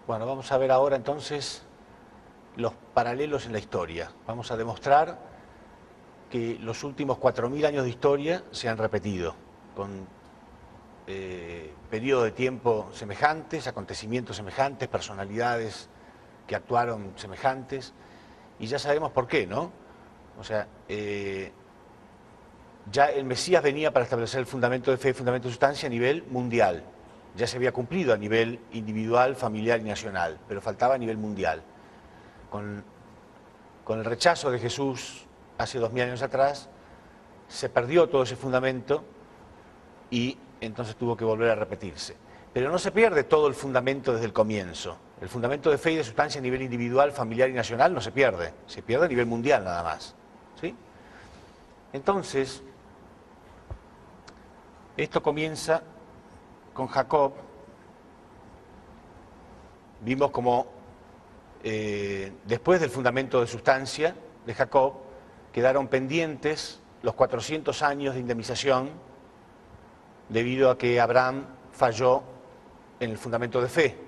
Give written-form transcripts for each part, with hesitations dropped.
Bueno, vamos a ver ahora entonces los paralelos en la historia. Vamos a demostrar que los últimos 4000 años de historia se han repetido, con periodos de tiempo semejantes, acontecimientos semejantes, personalidades que actuaron semejantes, y ya sabemos por qué, ¿no? O sea, ya el Mesías venía para establecer el fundamento de fe y fundamento de sustancia a nivel mundial. Ya se había cumplido a nivel individual, familiar y nacional, pero faltaba a nivel mundial. Con el rechazo de Jesús hace 2000 años atrás, se perdió todo ese fundamento y entonces tuvo que volver a repetirse. Pero no se pierde todo el fundamento desde el comienzo. El fundamento de fe y de sustancia a nivel individual, familiar y nacional no se pierde a nivel mundial nada más. ¿Sí? Entonces, esto comienza con Jacob. Vimos como después del fundamento de sustancia de Jacob quedaron pendientes los 400 años de indemnización debido a que Abraham falló en el fundamento de fe.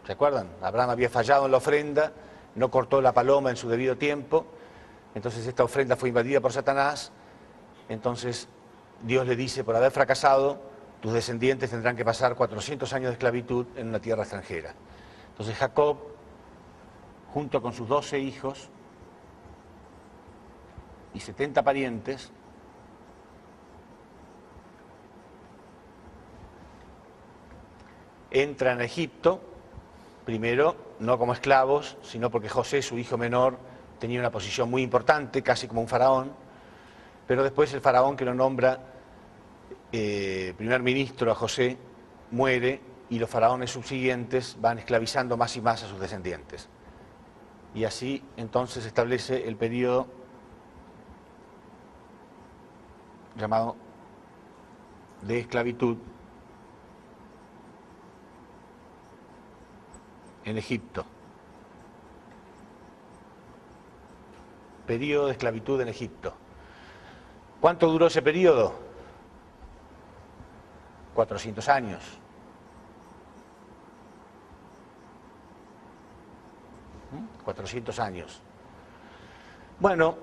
¿Se acuerdan? Abraham había fallado en la ofrenda, no cortó la paloma en su debido tiempo, entonces esta ofrenda fue invadida por Satanás, entonces Dios le dice, por haber fracasado, tus descendientes tendrán que pasar 400 años de esclavitud en una tierra extranjera. Entonces Jacob, junto con sus 12 hijos y 70 parientes, entran a Egipto, primero no como esclavos, sino porque José, su hijo menor, tenía una posición muy importante, casi como un faraón, pero después el faraón que lo nombra primer ministro a José muere y los faraones subsiguientes van esclavizando más y más a sus descendientes. Y así entonces se establece el periodo llamado de esclavitud en Egipto. Periodo de esclavitud en Egipto. ¿Cuánto duró ese periodo? 400 años. ¿Mm? 400 años. Bueno,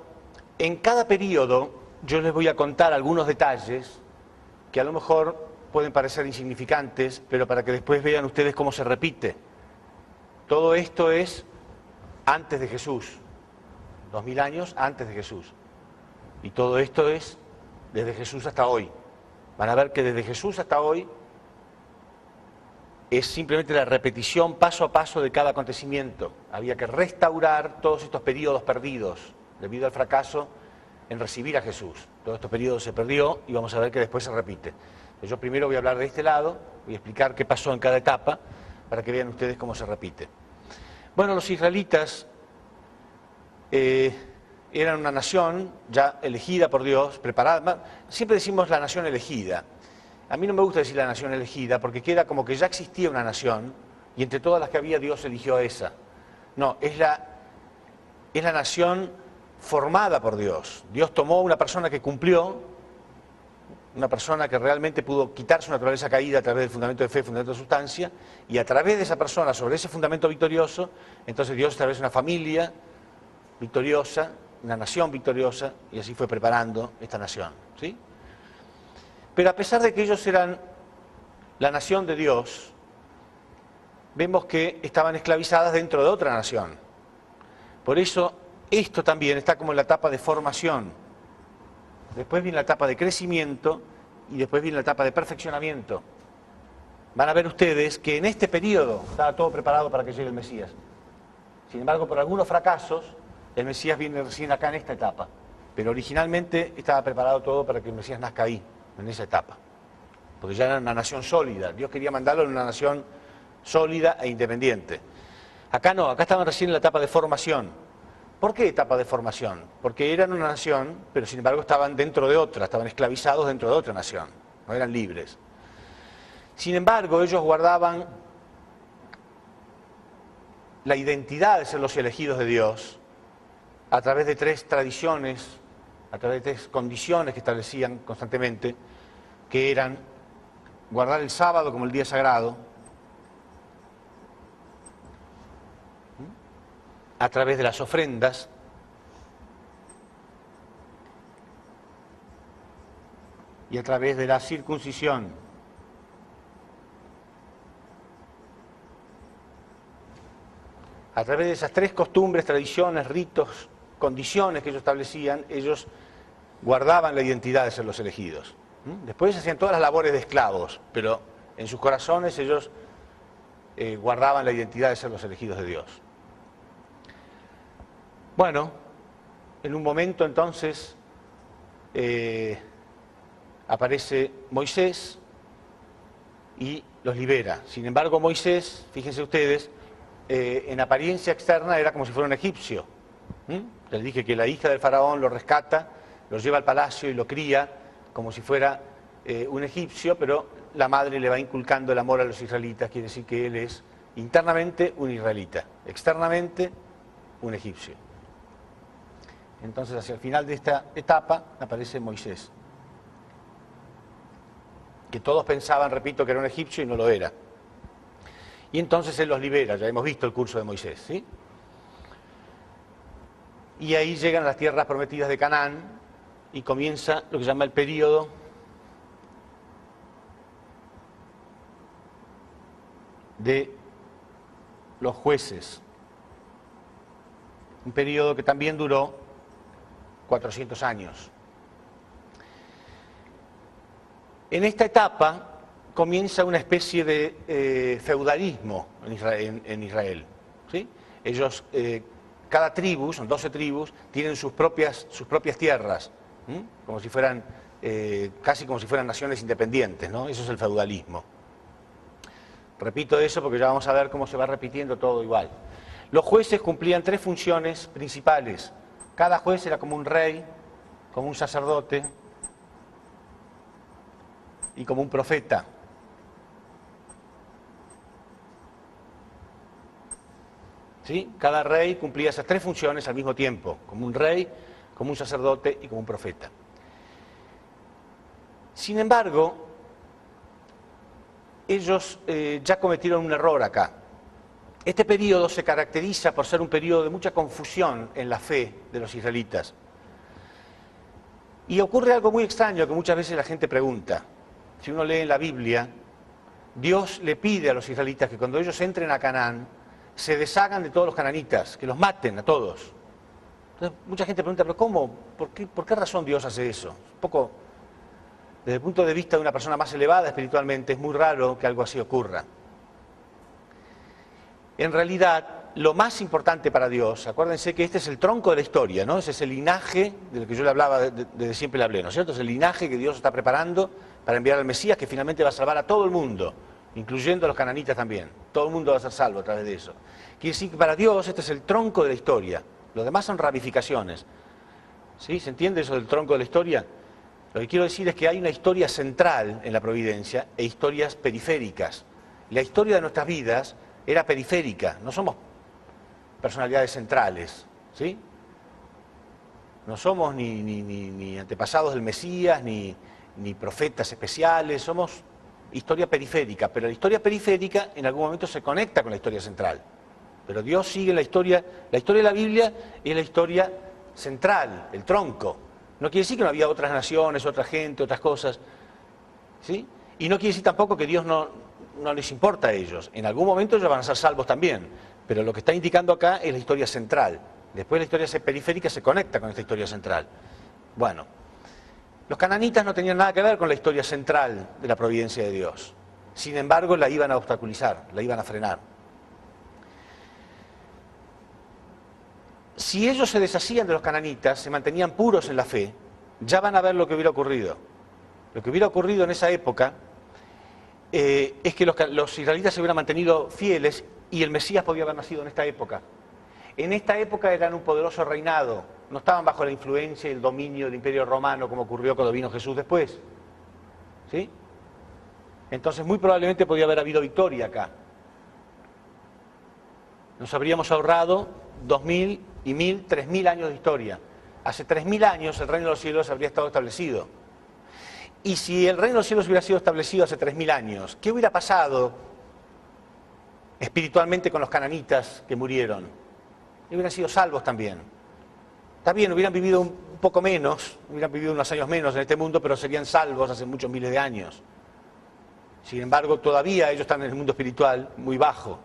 en cada periodo yo les voy a contar algunos detalles que a lo mejor pueden parecer insignificantes, pero para que después vean ustedes cómo se repite. Todo esto es antes de Jesús, 2000 años antes de Jesús. Y todo esto es desde Jesús hasta hoy. Van a ver que desde Jesús hasta hoy es simplemente la repetición paso a paso de cada acontecimiento. Había que restaurar todos estos periodos perdidos debido al fracaso en recibir a Jesús. Todos estos periodos se perdió y vamos a ver que después se repite. Entonces yo primero voy a hablar de este lado, voy a explicar qué pasó en cada etapa para que vean ustedes cómo se repite. Bueno, los israelitas eran una nación ya elegida por Dios, preparada. Siempre decimos la nación elegida. A mí no me gusta decir la nación elegida porque queda como que ya existía una nación y entre todas las que había Dios eligió a esa. No, es la nación formada por Dios. Dios tomó una persona que cumplió, una persona que realmente pudo quitar su naturaleza caída a través del fundamento de fe, fundamento de sustancia, y a través de esa persona, sobre ese fundamento victorioso, entonces Dios establece una familia victoriosa, una nación victoriosa, y así fue preparando esta nación, ¿sí? Pero a pesar de que ellos eran la nación de Dios, vemos que estaban esclavizadas dentro de otra nación. Por eso, esto también está como en la etapa de formación. Después viene la etapa de crecimiento y después viene la etapa de perfeccionamiento. Van a ver ustedes que en este periodo estaba todo preparado para que llegue el Mesías. Sin embargo, por algunos fracasos, el Mesías viene recién acá en esta etapa. Pero originalmente estaba preparado todo para que el Mesías nazca ahí, en esa etapa. Porque ya era una nación sólida. Dios quería mandarlo en una nación sólida e independiente. Acá no, acá estaban recién en la etapa de formación. ¿Por qué etapa de formación? Porque eran una nación, pero sin embargo estaban dentro de otra, estaban esclavizados dentro de otra nación, no eran libres. Sin embargo, ellos guardaban la identidad de ser los elegidos de Dios a través de tres tradiciones, a través de tres condiciones que establecían constantemente, que eran guardar el sábado como el día sagrado, a través de las ofrendas, y a través de la circuncisión. A través de esas tres costumbres, tradiciones, ritos, condiciones que ellos establecían, ellos guardaban la identidad de ser los elegidos. Después hacían todas las labores de esclavos, pero en sus corazones ellos guardaban la identidad de ser los elegidos de Dios. Bueno, en un momento entonces aparece Moisés y los libera. Sin embargo, Moisés, fíjense ustedes, en apariencia externa era como si fuera un egipcio. Les dije que la hija del faraón lo rescata, lo lleva al palacio y lo cría como si fuera un egipcio, pero la madre le va inculcando el amor a los israelitas, quiere decir que él es internamente un israelita, externamente un egipcio. Entonces, hacia el final de esta etapa aparece Moisés, que todos pensaban, repito, que era un egipcio y no lo era. Y entonces él los libera, ya hemos visto el curso de Moisés, ¿sí? Y ahí llegan a las tierras prometidas de Canaán y comienza lo que se llama el período de los jueces. Un periodo que también duró 400 años. En esta etapa comienza una especie de feudalismo en Israel. ¿Sí? Ellos, cada tribu, son 12 tribus, tienen sus propias tierras, como si fueran, casi como si fueran naciones independientes, ¿no? Eso es el feudalismo. Repito eso porque ya vamos a ver cómo se va repitiendo todo igual. Los jueces cumplían tres funciones principales. Cada juez era como un rey, como un sacerdote y como un profeta. ¿Sí? Cada rey cumplía esas tres funciones al mismo tiempo, como un rey, como un sacerdote y como un profeta. Sin embargo, ellos ya cometieron un error acá. Este periodo se caracteriza por ser un periodo de mucha confusión en la fe de los israelitas. Y ocurre algo muy extraño que muchas veces la gente pregunta. Si uno lee en la Biblia, Dios le pide a los israelitas que cuando ellos entren a Canaán, se deshagan de todos los cananitas, que los maten a todos. Entonces, mucha gente pregunta, ¿pero cómo? ¿Por qué razón Dios hace eso? Un poco, desde el punto de vista de una persona más elevada espiritualmente, es muy raro que algo así ocurra. En realidad, lo más importante para Dios, acuérdense que este es el tronco de la historia, ¿no? Ese es el linaje del que yo le hablaba, desde siempre le hablé, ¿no es cierto? Es el linaje que Dios está preparando para enviar al Mesías, que finalmente va a salvar a todo el mundo, incluyendo a los cananitas también. Todo el mundo va a ser salvo a través de eso. Quiere decir que para Dios este es el tronco de la historia. Los demás son ramificaciones. ¿Sí? ¿Se entiende eso del tronco de la historia? Lo que quiero decir es que hay una historia central en la providencia e historias periféricas. La historia de nuestras vidas era periférica, no somos personalidades centrales, ¿sí? No somos ni antepasados del Mesías, ni profetas especiales, somos historia periférica, pero la historia periférica en algún momento se conecta con la historia central. Pero Dios sigue la historia de la Biblia es la historia central, el tronco. No quiere decir que no había otras naciones, otra gente, otras cosas, ¿sí? Y no quiere decir tampoco que Dios no les importa a ellos. En algún momento ellos van a ser salvos también, pero lo que está indicando acá es la historia central. Después la historia periférica se conecta con esta historia central. Bueno, los cananitas no tenían nada que ver con la historia central de la providencia de Dios. Sin embargo, la iban a obstaculizar, la iban a frenar. Si ellos se deshacían de los cananitas, se mantenían puros en la fe, ya van a ver lo que hubiera ocurrido. Lo que hubiera ocurrido en esa época es que los israelitas se hubieran mantenido fieles y el Mesías podía haber nacido en esta época. En esta época eran un poderoso reinado, no estaban bajo la influencia y el dominio del Imperio Romano como ocurrió cuando vino Jesús después. ¿Sí? Entonces muy probablemente podría haber habido victoria acá. Nos habríamos ahorrado 2000 y 1000, 3000 años de historia. Hace 3000 años el reino de los cielos habría estado establecido. Y si el reino de los cielos hubiera sido establecido hace 3000 años, ¿qué hubiera pasado espiritualmente con los cananitas que murieron? Hubieran sido salvos también. Está bien, hubieran vivido un poco menos, hubieran vivido unos años menos en este mundo, pero serían salvos hace muchos miles de años. Sin embargo, todavía ellos están en el mundo espiritual muy bajo,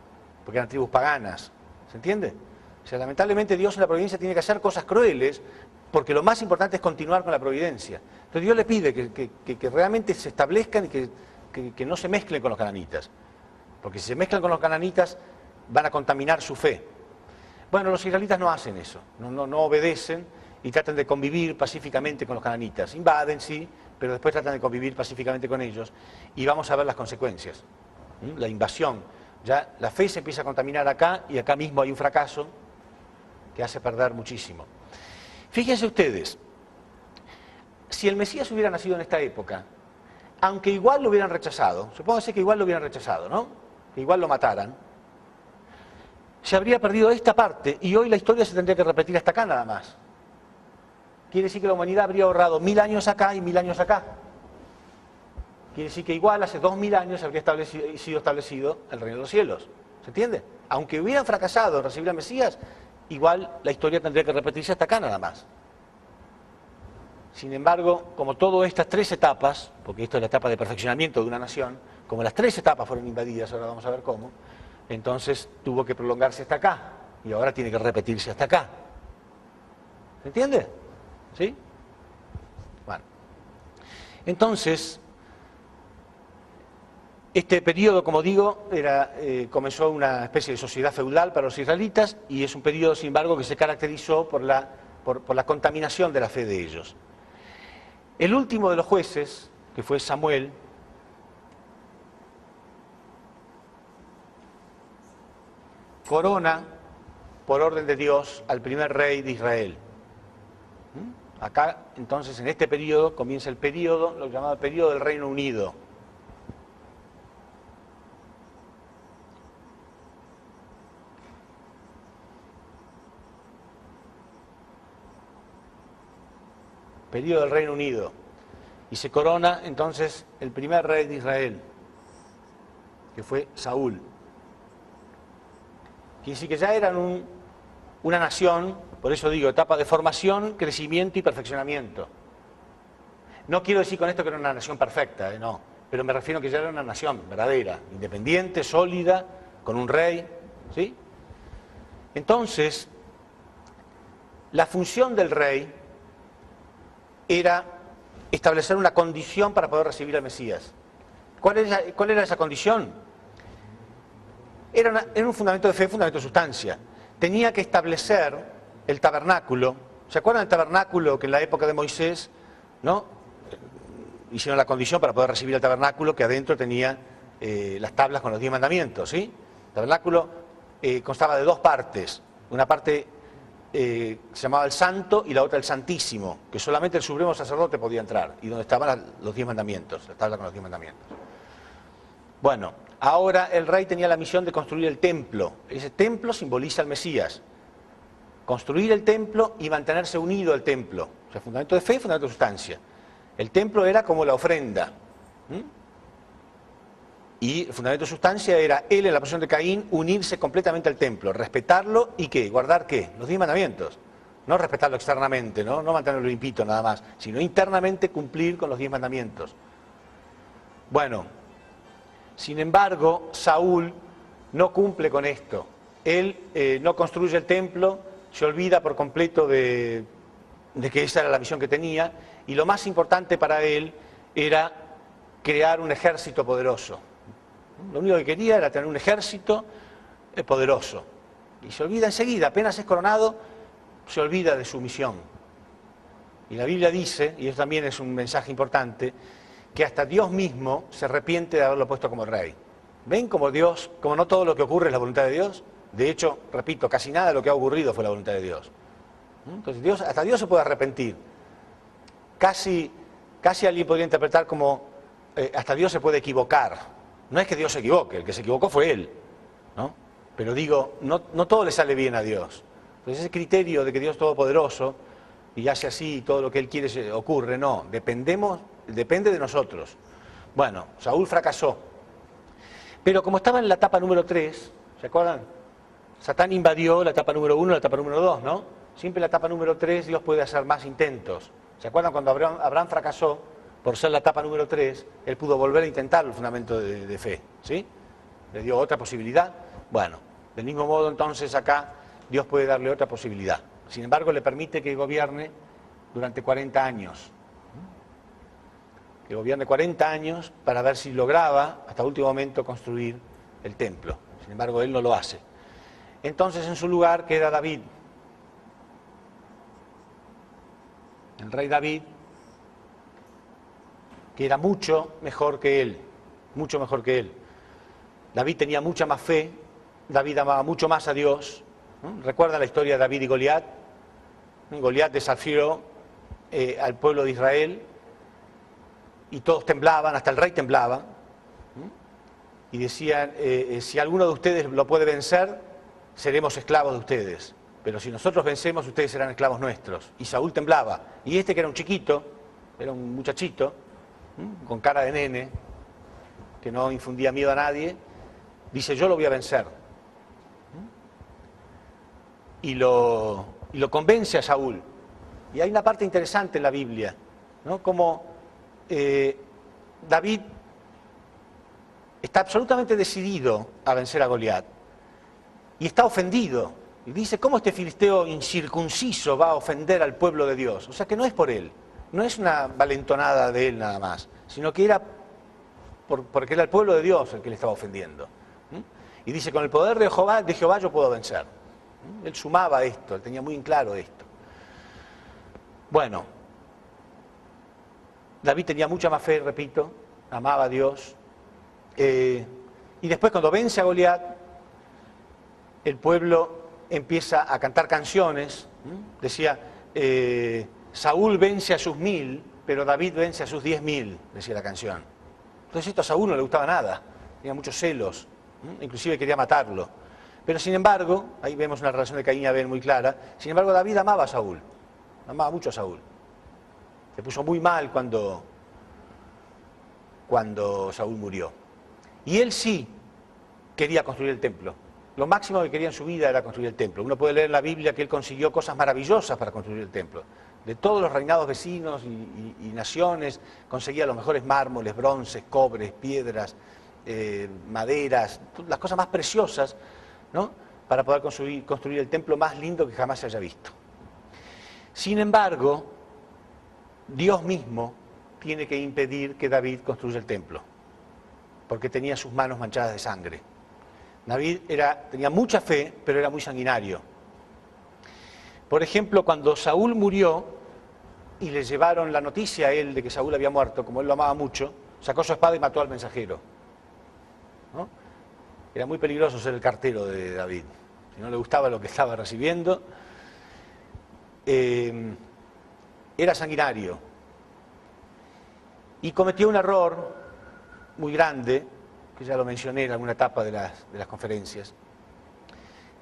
porque eran tribus paganas. ¿Se entiende? O sea, lamentablemente Dios en la providencia tiene que hacer cosas crueles, porque lo más importante es continuar con la providencia. Entonces Dios le pide que realmente se establezcan y que no se mezclen con los cananitas. Porque si se mezclan con los cananitas, van a contaminar su fe. Bueno, los israelitas no hacen eso, no obedecen y tratan de convivir pacíficamente con los cananitas. Invaden, sí, pero después tratan de convivir pacíficamente con ellos. Y vamos a ver las consecuencias. La invasión. Ya la fe se empieza a contaminar acá y acá mismo hay un fracaso que hace perder muchísimo. Fíjense ustedes, si el Mesías hubiera nacido en esta época, aunque igual lo hubieran rechazado, supóngase que igual lo hubieran rechazado, ¿no? Que igual lo mataran, se habría perdido esta parte y hoy la historia se tendría que repetir hasta acá nada más. Quiere decir que la humanidad habría ahorrado 1000 años acá y 1000 años acá. Quiere decir que igual hace 2000 años habría sido establecido el reino de los cielos. ¿Se entiende? Aunque hubieran fracasado en recibir al Mesías, igual la historia tendría que repetirse hasta acá nada más. Sin embargo, como todas estas tres etapas, porque esto es la etapa de perfeccionamiento de una nación, como las tres etapas fueron invadidas, ahora vamos a ver cómo, entonces tuvo que prolongarse hasta acá, y ahora tiene que repetirse hasta acá. ¿Se entiende? ¿Sí? Bueno. Entonces, este periodo, como digo, comenzó una especie de sociedad feudal para los israelitas y es un periodo, sin embargo, que se caracterizó por la contaminación de la fe de ellos. El último de los jueces, que fue Samuel, corona, por orden de Dios, al primer rey de Israel. Acá, entonces, en este periodo, comienza el periodo, lo llamado periodo del Reino Unido. Periodo del Reino Unido. Y se corona, entonces, el primer rey de Israel, que fue Saúl. Quiere decir que ya eran una nación, por eso digo, etapa de formación, crecimiento y perfeccionamiento. No quiero decir con esto que era una nación perfecta, no, pero me refiero a que ya era una nación verdadera, independiente, sólida, con un rey, ¿sí? Entonces, la función del rey era establecer una condición para poder recibir al Mesías. ¿Cuál era esa condición? Era un fundamento de fe, fundamento de sustancia. Tenía que establecer el tabernáculo. ¿Se acuerdan del tabernáculo que en la época de Moisés, ¿no? Hicieron la condición para poder recibir el tabernáculo que adentro tenía las tablas con los 10 mandamientos, ¿sí? El tabernáculo constaba de dos partes. Una parte se llamaba el Santo y la otra el Santísimo, que solamente el supremo sacerdote podía entrar, y donde estaban los 10 mandamientos, la tabla con los 10 mandamientos. Bueno, ahora el rey tenía la misión de construir el templo. Ese templo simboliza al Mesías. Construir el templo y mantenerse unido al templo. O sea, fundamento de fe y fundamento de sustancia. El templo era como la ofrenda. Y el fundamento de sustancia era él, en la posición de Caín, unirse completamente al templo, respetarlo y ¿qué? ¿Guardar qué? Los 10 mandamientos. No respetarlo externamente, no mantenerlo limpito nada más, sino internamente cumplir con los 10 mandamientos. Bueno, sin embargo, Saúl no cumple con esto. Él no construye el templo, se olvida por completo de que esa era la misión que tenía, y lo más importante para él era crear un ejército poderoso. Lo único que quería era tener un ejército poderoso. Y se olvida enseguida, apenas es coronado, se olvida de su misión. Y la Biblia dice, y eso también es un mensaje importante, que hasta Dios mismo se arrepiente de haberlo puesto como rey. ¿Ven cómo Dios, como no todo lo que ocurre es la voluntad de Dios? De hecho, repito, casi nada de lo que ha ocurrido fue la voluntad de Dios. Entonces, hasta Dios se puede arrepentir. Casi alguien podría interpretar como hasta Dios se puede equivocar. No es que Dios se equivoque, el que se equivocó fue Él, ¿no? Pero digo, no todo le sale bien a Dios. Entonces ese criterio de que Dios es todopoderoso y hace así y todo lo que Él quiere ocurre, no, depende de nosotros. Bueno, Saúl fracasó. Pero como estaba en la etapa número 3, ¿se acuerdan? Satán invadió la etapa número 1 y la etapa número 2, ¿no? Siempre en la etapa número 3 Dios puede hacer más intentos. ¿Se acuerdan cuando Abraham fracasó por ser la etapa número 3? Él pudo volver a intentar el fundamento de fe, ¿sí? Le dio otra posibilidad. Bueno, del mismo modo entonces acá Dios puede darle otra posibilidad. Sin embargo, le permite que gobierne durante 40 años. Que gobierne 40 años para ver si lograba, hasta último momento, construir el templo. Sin embargo, él no lo hace. Entonces, en su lugar queda David. El rey David, que era mucho mejor que él, mucho mejor que él. David tenía mucha más fe, David amaba mucho más a Dios. ¿Recuerda la historia de David y Goliat? Goliat desafió al pueblo de Israel y todos temblaban, hasta el rey temblaba. Y decían, si alguno de ustedes lo puede vencer, seremos esclavos de ustedes. Pero si nosotros vencemos, ustedes serán esclavos nuestros. Y Saúl temblaba. Y este que era un chiquito, era un muchachito, con cara de nene, que no infundía miedo a nadie, dice, yo lo voy a vencer. Y lo convence a Saúl. Y hay una parte interesante en la Biblia, ¿no? Como David está absolutamente decidido a vencer a Goliat. Y está ofendido. Y dice, ¿cómo este filisteo incircunciso va a ofender al pueblo de Dios? O sea que no es por él, no es una valentonada de él nada más, sino que era porque era el pueblo de Dios el que le estaba ofendiendo. Y dice, con el poder de Jehová yo puedo vencer. Él sumaba esto, él tenía muy en claro esto. Bueno, David tenía mucha más fe, repito, amaba a Dios. Y después cuando vence a Goliat, el pueblo empieza a cantar canciones. Decía, Saúl vence a sus 1000, pero David vence a sus 10.000, decía la canción. Entonces esto a Saúl no le gustaba nada, tenía muchos celos, inclusive quería matarlo. Pero sin embargo, ahí vemos una relación de Caín y Abel muy clara, sin embargo David amaba a Saúl, amaba mucho a Saúl. Se puso muy mal cuando Saúl murió. Y él sí quería construir el templo. Lo máximo que quería en su vida era construir el templo. Uno puede leer en la Biblia que él consiguió cosas maravillosas para construir el templo. De todos los reinados vecinos y naciones, conseguía los mejores mármoles, bronces, cobres, piedras, maderas, las cosas más preciosas, ¿no? Para poder construir el templo más lindo que jamás se haya visto. Sin embargo, Dios mismo tiene que impedir que David construya el templo, porque tenía sus manos manchadas de sangre. David tenía mucha fe, pero era muy sanguinario. Por ejemplo, cuando Saúl murió y le llevaron la noticia a él de que Saúl había muerto, como él lo amaba mucho, sacó su espada y mató al mensajero, ¿no? Era muy peligroso ser el cartero de David. Si no le gustaba lo que estaba recibiendo, era sanguinario. Y cometió un error muy grande, que ya lo mencioné en alguna etapa de las conferencias,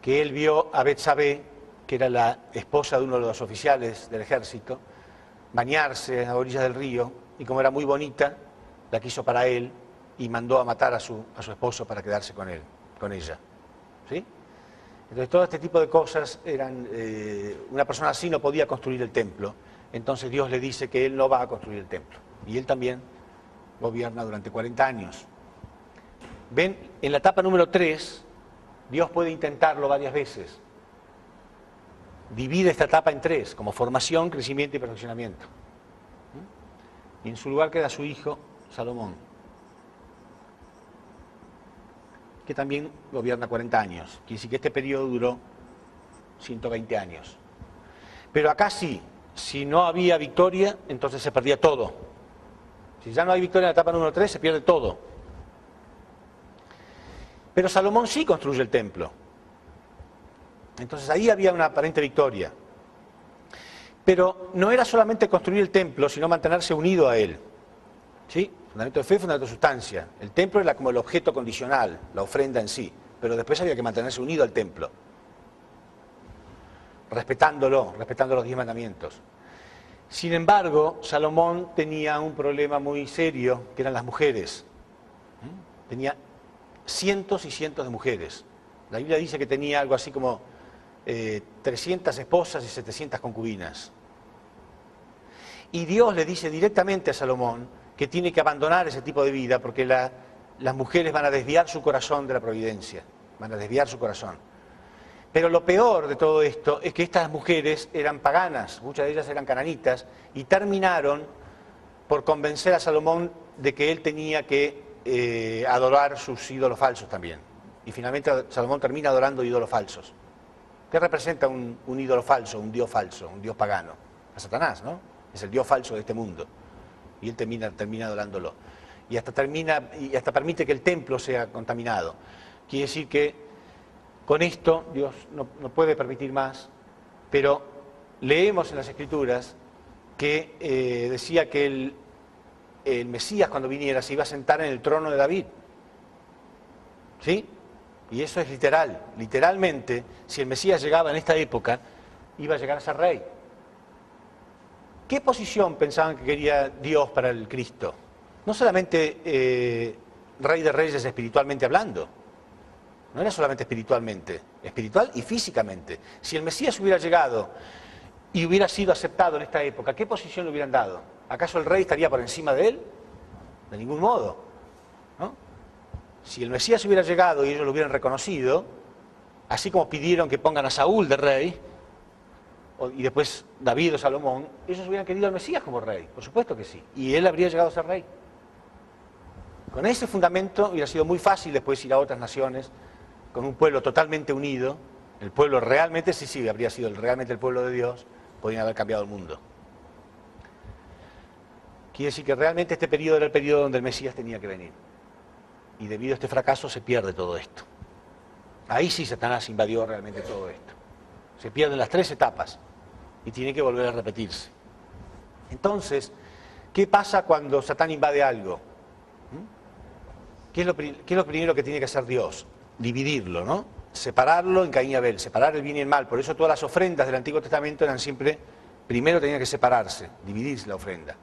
que él vio a Betsabé, que era la esposa de uno de los oficiales del ejército, bañarse a orillas del río, y como era muy bonita, la quiso para él y mandó a matar a su esposo para quedarse con ella. ¿Sí? Entonces todo este tipo de cosas una persona así no podía construir el templo, entonces Dios le dice que él no va a construir el templo. Y él también gobierna durante 40 años. Ven, en la etapa número 3, Dios puede intentarlo varias veces. Divide esta etapa en 3, como formación, crecimiento y perfeccionamiento. Y en su lugar queda su hijo, Salomón, que también gobierna 40 años. Quiere decir que este periodo duró 120 años. Pero acá sí, si no había victoria, entonces se perdía todo. Si ya no hay victoria en la etapa número 3, se pierde todo. Pero Salomón sí construye el templo. Entonces ahí había una aparente victoria. Pero no era solamente construir el templo, sino mantenerse unido a él. ¿Sí? Fundamento de fe, fundamento de sustancia. El templo era como el objeto condicional, la ofrenda en sí. Pero después había que mantenerse unido al templo. Respetando los 10 mandamientos. Sin embargo, Salomón tenía un problema muy serio, que eran las mujeres. Tenía cientos y cientos de mujeres. La Biblia dice que tenía algo así como 300 esposas y 700 concubinas. Y Dios le dice directamente a Salomón que tiene que abandonar ese tipo de vida porque las mujeres van a desviar su corazón de la providencia, van a desviar su corazón. Pero lo peor de todo esto es que estas mujeres eran paganas, muchas de ellas eran cananitas, y terminaron por convencer a Salomón de que él tenía que adorar sus ídolos falsos también. Y finalmente Salomón termina adorando ídolos falsos. ¿Qué representa un ídolo falso, un dios pagano? A Satanás, ¿no? Es el dios falso de este mundo. Y él termina adorándolo. Y hasta permite que el templo sea contaminado. Quiere decir que con esto Dios no puede permitir más, pero leemos en las Escrituras que decía que el Mesías cuando viniera se iba a sentar en el trono de David. ¿Sí? Y eso es literal. Literalmente, si el Mesías llegaba en esta época, iba a llegar a ser rey. ¿Qué posición pensaban que quería Dios para el Cristo? No solamente rey de reyes espiritualmente hablando. No era solamente espiritualmente, espiritual y físicamente. Si el Mesías hubiera llegado y hubiera sido aceptado en esta época, ¿qué posición le hubieran dado? ¿Acaso el rey estaría por encima de él? De ningún modo, ¿no? Si el Mesías hubiera llegado y ellos lo hubieran reconocido, así como pidieron que pongan a Saúl de rey, y después David o Salomón, ellos hubieran querido al Mesías como rey, por supuesto que sí, y él habría llegado a ser rey. Con ese fundamento hubiera sido muy fácil después ir a otras naciones, con un pueblo totalmente unido, el pueblo realmente, sí, habría sido realmente el pueblo de Dios, podrían haber cambiado el mundo. Quiere decir que realmente este periodo era el periodo donde el Mesías tenía que venir. Y debido a este fracaso se pierde todo esto. Ahí sí Satanás invadió realmente todo esto. Se pierden las 3 etapas y tiene que volver a repetirse. Entonces, ¿qué pasa cuando Satán invade algo? ¿Qué es lo primero que tiene que hacer Dios? Dividirlo, ¿no? Separarlo en Caín y Abel, separar el bien y el mal. Por eso todas las ofrendas del Antiguo Testamento eran siempre, primero tenían que separarse, dividirse la ofrenda.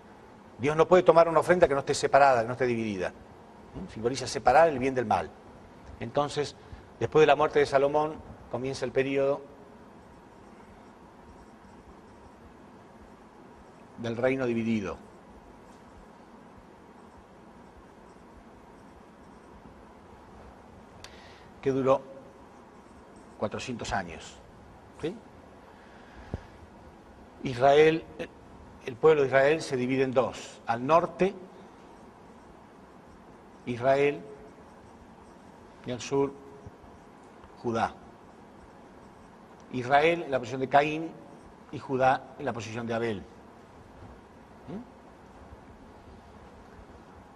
Dios no puede tomar una ofrenda que no esté separada, que no esté dividida. Simboliza separar el bien del mal. Entonces, después de la muerte de Salomón, comienza el periodo del reino dividido. Que duró 400 años. ¿Sí? Israel, el pueblo de Israel se divide en dos. Al norte, Israel, y al sur, Judá. Israel en la posición de Caín y Judá en la posición de Abel.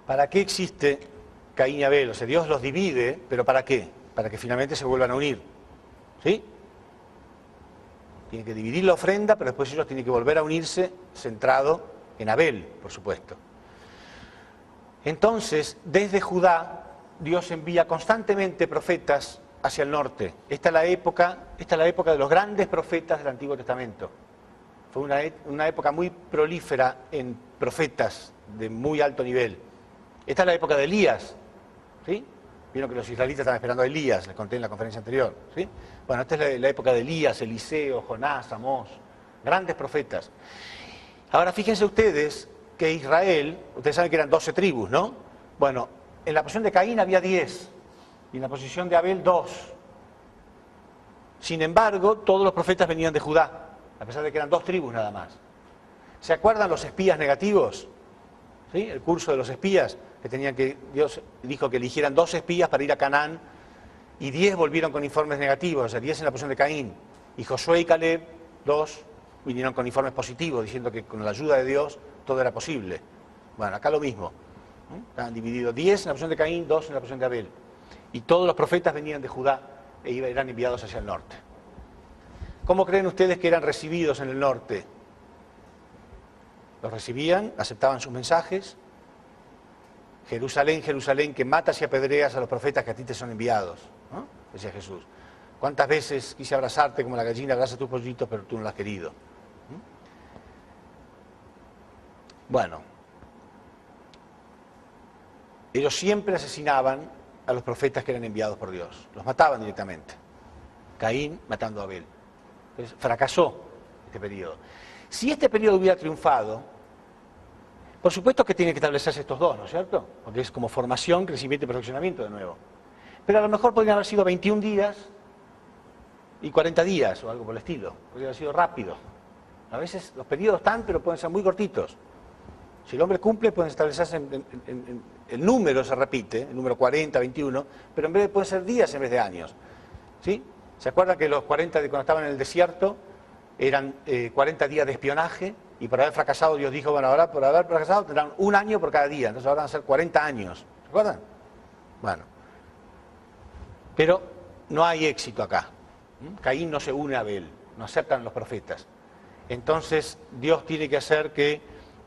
¿Para qué existe Caín y Abel? O sea, Dios los divide, ¿pero para qué? Para que finalmente se vuelvan a unir. ¿Sí? Tienen que dividir la ofrenda, pero después ellos tienen que volver a unirse centrado en Abel, por supuesto. Entonces, desde Judá, Dios envía constantemente profetas hacia el norte. Esta es la época de los grandes profetas del Antiguo Testamento. Fue una época muy prolífera en profetas de muy alto nivel. Esta es la época de Elías, ¿sí? Vieron que los israelitas estaban esperando a Elías, les conté en la conferencia anterior, ¿sí? Bueno, esta es la época de Elías, Eliseo, Jonás, Amós, grandes profetas. Ahora fíjense ustedes que Israel, ustedes saben que eran 12 tribus, ¿no? Bueno, en la posición de Caín había 10 y en la posición de Abel 2. Sin embargo, todos los profetas venían de Judá, a pesar de que eran 2 tribus nada más. ¿Se acuerdan los espías negativos? ¿Sí? El curso de los espías, Dios dijo que eligieran 2 espías para ir a Canaán y 10 volvieron con informes negativos, o sea, 10 en la posición de Caín. Y Josué y Caleb, 2, vinieron con informes positivos, diciendo que con la ayuda de Dios todo era posible. Bueno, acá lo mismo. Estaban divididos 10 en la posición de Caín, 2 en la posición de Abel. Y todos los profetas venían de Judá e eran enviados hacia el norte. ¿Cómo creen ustedes que eran recibidos en el norte? Los recibían, aceptaban sus mensajes. Jerusalén, Jerusalén, que matas y apedreas a los profetas que a ti te son enviados, ¿no? Decía Jesús. ¿Cuántas veces quise abrazarte como la gallina abraza a tus pollitos, pero tú no lo has querido? Bueno, ellos siempre asesinaban a los profetas que eran enviados por Dios. Los mataban directamente. Caín matando a Abel. Entonces, fracasó este periodo. Si este periodo hubiera triunfado, por supuesto que tienen que establecerse estos dos, ¿no es cierto? Porque es como formación, crecimiento y perfeccionamiento de nuevo. Pero a lo mejor podrían haber sido 21 días y 40 días o algo por el estilo. Podría haber sido rápido. A veces los periodos están, pero pueden ser muy cortitos. Si el hombre cumple, pueden establecerse el número se repite, el número 40, 21, pero en vez de pueden ser días en vez de años. ¿Sí? ¿Se acuerdan que los 40 de cuando estaban en el desierto eran 40 días de espionaje? Y por haber fracasado, Dios dijo, bueno, ahora por haber fracasado tendrán un año por cada día, entonces ahora van a ser 40 años. ¿Se acuerdan? Bueno. Pero no hay éxito acá. Caín no se une a Abel, no aceptan los profetas. Entonces Dios tiene que hacer que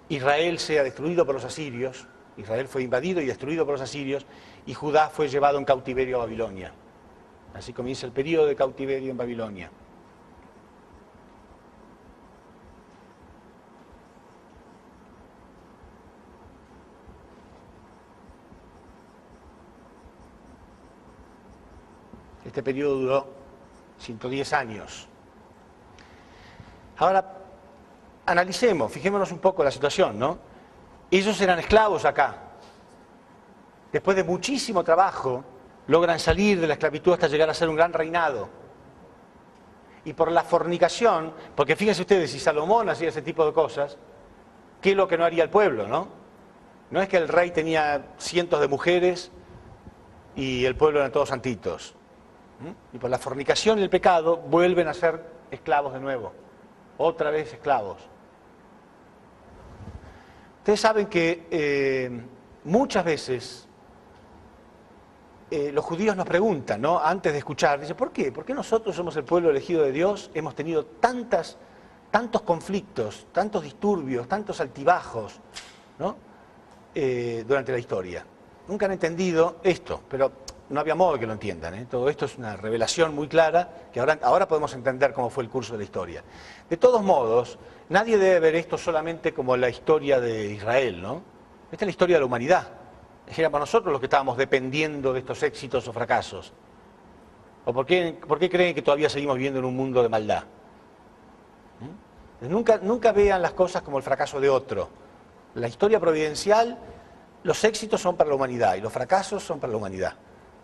Israel sea destruido por los asirios. Israel fue invadido y destruido por los asirios y Judá fue llevado en cautiverio a Babilonia. Así comienza el periodo de cautiverio en Babilonia. Este periodo duró 110 años. Ahora, analicemos, fijémonos un poco la situación, ¿no? Ellos eran esclavos acá. Después de muchísimo trabajo, logran salir de la esclavitud hasta llegar a ser un gran reinado. Y por la fornicación, porque fíjense ustedes, si Salomón hacía ese tipo de cosas, ¿qué es lo que no haría el pueblo, no? No es que el rey tenía cientos de mujeres y el pueblo eran todos santitos. Y por la fornicación y el pecado vuelven a ser esclavos de nuevo. Otra vez esclavos. Ustedes saben que muchas veces los judíos nos preguntan, ¿no? Antes de escuchar, dicen, ¿por qué? ¿Por qué nosotros somos el pueblo elegido de Dios? Hemos tenido tantos conflictos, tantos disturbios, tantos altibajos, ¿no? Durante la historia. Nunca han entendido esto, pero no había modo de que lo entiendan, ¿eh? Todo esto es una revelación muy clara que ahora podemos entender cómo fue el curso de la historia. De todos modos, nadie debe ver esto solamente como la historia de Israel, ¿no? Esta es la historia de la humanidad. Éramos nosotros los que estábamos dependiendo de estos éxitos o fracasos. ¿O por qué creen que todavía seguimos viviendo en un mundo de maldad? Nunca vean las cosas como el fracaso de otro. La historia providencial, los éxitos son para la humanidad y los fracasos son para la humanidad.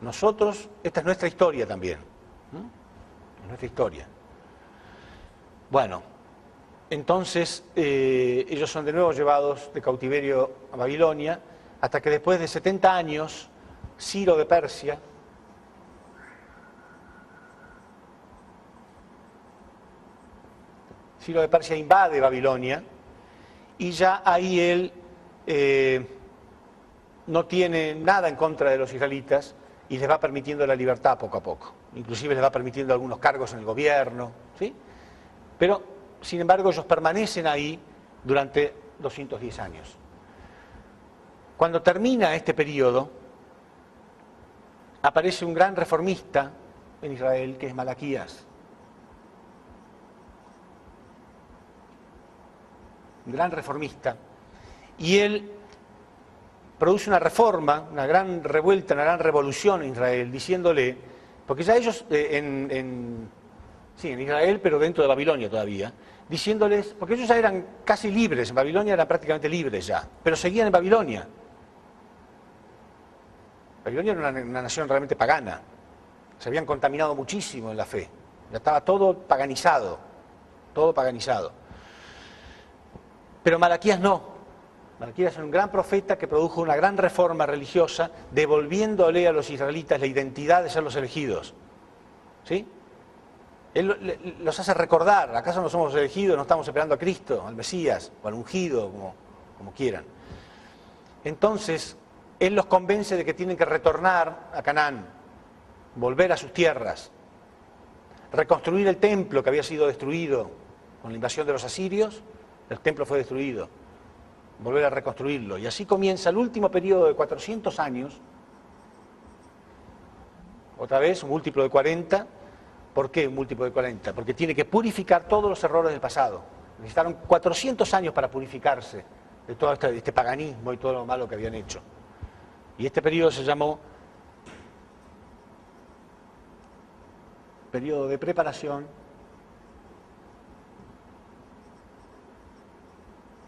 Nosotros, esta es nuestra historia también. Es nuestra historia. Bueno, entonces ellos son de nuevo llevados de cautiverio a Babilonia, hasta que después de 70 años, Ciro de Persia invade Babilonia y ya ahí él no tiene nada en contra de los israelitas y les va permitiendo la libertad poco a poco. Inclusive les va permitiendo algunos cargos en el gobierno, ¿sí? Pero, sin embargo, ellos permanecen ahí durante 210 años. Cuando termina este periodo, aparece un gran reformista en Israel, que es Malaquías. Un gran reformista. Y él produce una reforma, una gran revuelta, una gran revolución en Israel, diciéndole, porque ya ellos en Israel, pero dentro de Babilonia todavía, diciéndoles, porque ellos ya eran casi libres, en Babilonia eran prácticamente libres ya, pero seguían en Babilonia. Babilonia era una nación realmente pagana, se habían contaminado muchísimo en la fe, ya estaba todo paganizado, todo paganizado. Pero Malaquías no. Malaquías es un gran profeta que produjo una gran reforma religiosa, devolviéndole a los israelitas la identidad de ser los elegidos. ¿Sí? Él los hace recordar, ¿acaso no somos elegidos, no estamos esperando a Cristo, al Mesías, o al ungido, como quieran? Entonces, él los convence de que tienen que retornar a Canaán, volver a sus tierras. reconstruir el templo que había sido destruido con la invasión de los asirios. El templo fue destruido, volver a reconstruirlo. Y así comienza el último periodo de 400 años, otra vez un múltiplo de 40. ¿Por qué un múltiplo de 40? Porque tiene que purificar todos los errores del pasado. Necesitaron 400 años para purificarse de todo este paganismo y todo lo malo que habían hecho. Y este periodo se llamó periodo de preparación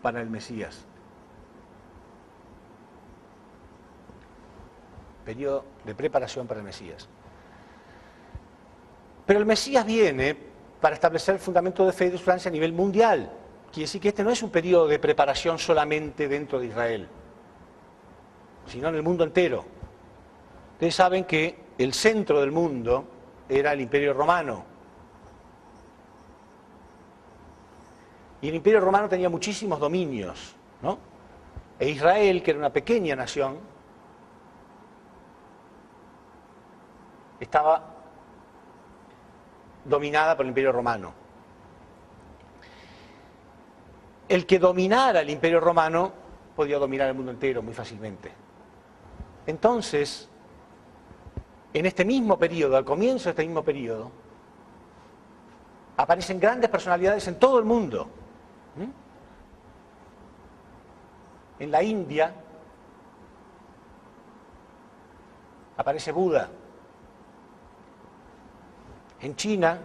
para el Mesías. Periodo de preparación para el Mesías. Pero el Mesías viene para establecer el fundamento de fe y de esperanza a nivel mundial. Quiere decir que este no es un periodo de preparación solamente dentro de Israel, sino en el mundo entero. Ustedes saben que el centro del mundo era el Imperio Romano. Y el Imperio Romano tenía muchísimos dominios, ¿no? E Israel, que era una pequeña nación, estaba dominada por el Imperio Romano. El que dominara el Imperio Romano podía dominar el mundo entero muy fácilmente. Entonces, en este mismo periodo, al comienzo de este mismo periodo, aparecen grandes personalidades en todo el mundo. En la India aparece Buda. En China,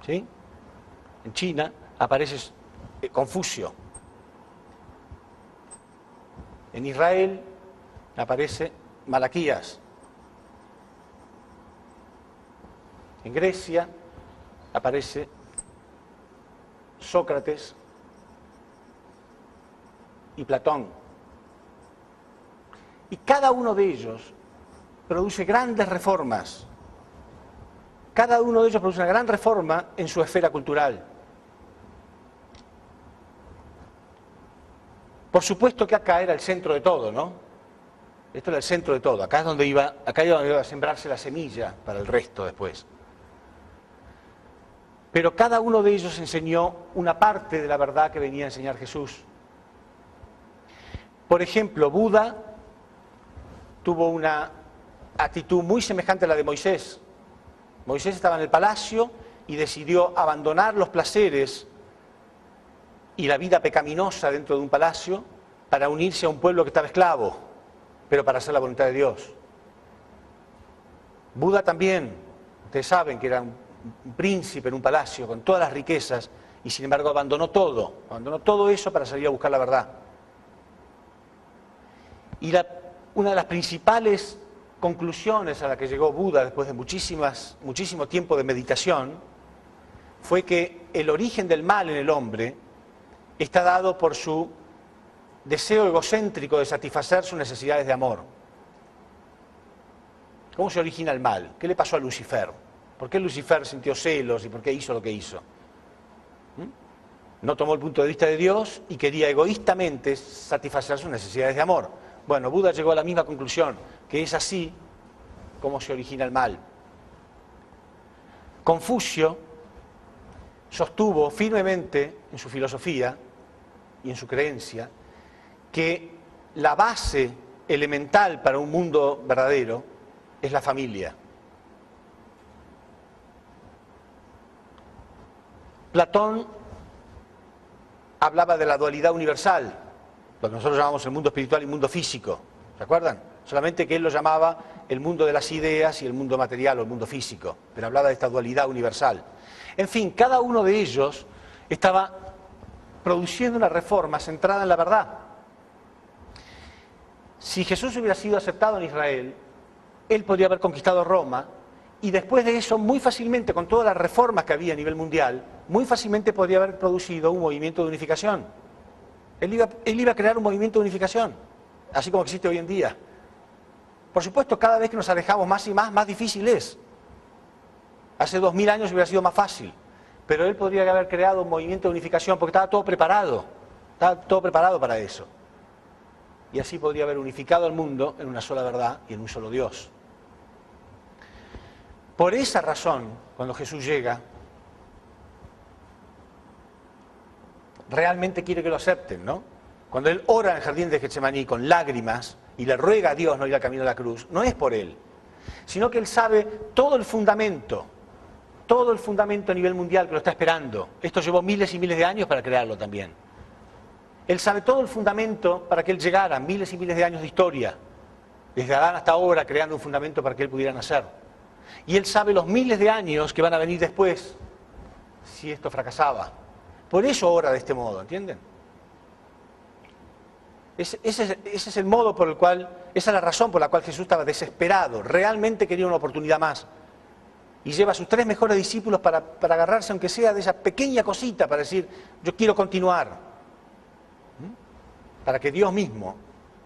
¿sí? En China aparece Confucio. En Israel aparece Malaquías. En Grecia aparece Sócrates y Platón. Y cada uno de ellos produce grandes reformas. Cada uno de ellos produce una gran reforma en su esfera cultural. Por supuesto que acá era el centro de todo, ¿no? Esto era el centro de todo. Acá es donde iba a sembrarse la semilla para el resto después. Pero cada uno de ellos enseñó una parte de la verdad que venía a enseñar Jesús. Por ejemplo, Buda tuvo una actitud muy semejante a la de Moisés. Moisés estaba en el palacio y decidió abandonar los placeres y la vida pecaminosa dentro de un palacio para unirse a un pueblo que estaba esclavo, pero para hacer la voluntad de Dios. Buda también, ustedes saben que era un príncipe en un palacio con todas las riquezas y sin embargo abandonó todo eso para salir a buscar la verdad. Y una de las principales conclusiones a la que llegó Buda después de muchísimo tiempo de meditación fue que el origen del mal en el hombre está dado por su deseo egocéntrico de satisfacer sus necesidades de amor. ¿Cómo se origina el mal? ¿Qué le pasó a Lucifer? ¿Por qué Lucifer sintió celos y por qué hizo lo que hizo? No tomó el punto de vista de Dios y quería egoístamente satisfacer sus necesidades de amor. Bueno, Buda llegó a la misma conclusión, que es así como se origina el mal. Confucio sostuvo firmemente en su filosofía y en su creencia que la base elemental para un mundo verdadero es la familia. Platón hablaba de la dualidad universal, lo que nosotros llamamos el mundo espiritual y el mundo físico, ¿se acuerdan? Solamente que él lo llamaba el mundo de las ideas y el mundo material o el mundo físico, pero hablaba de esta dualidad universal. En fin, cada uno de ellos estaba produciendo una reforma centrada en la verdad. Si Jesús hubiera sido aceptado en Israel, él podría haber conquistado Roma y después de eso, muy fácilmente, con todas las reformas que había a nivel mundial, muy fácilmente podría haber producido un movimiento de unificación. Él iba a crear un movimiento de unificación, así como existe hoy en día. Por supuesto, cada vez que nos alejamos más y más difícil es. Hace 2000 años hubiera sido más fácil, pero él podría haber creado un movimiento de unificación porque estaba todo preparado para eso. Y así podría haber unificado al mundo en una sola verdad y en un solo Dios. Por esa razón, cuando Jesús llega, realmente quiere que lo acepten, ¿no? Cuando Él ora en el jardín de Getsemaní con lágrimas y le ruega a Dios no ir al camino de la cruz, no es por Él, sino que Él sabe todo el fundamento a nivel mundial que lo está esperando. Esto llevó miles y miles de años para crearlo también. Él sabe todo el fundamento para que Él llegara, miles y miles de años de historia, desde Adán hasta ahora, creando un fundamento para que Él pudiera nacer. Y Él sabe los miles de años que van a venir después, si esto fracasaba. Por eso ora de este modo, ¿entienden? Ese es el modo por el cual, esa es la razón por la cual Jesús estaba desesperado, realmente quería una oportunidad más. Y lleva a sus 3 mejores discípulos para agarrarse, aunque sea de esa pequeña cosita, para decir, yo quiero continuar. Para que Dios mismo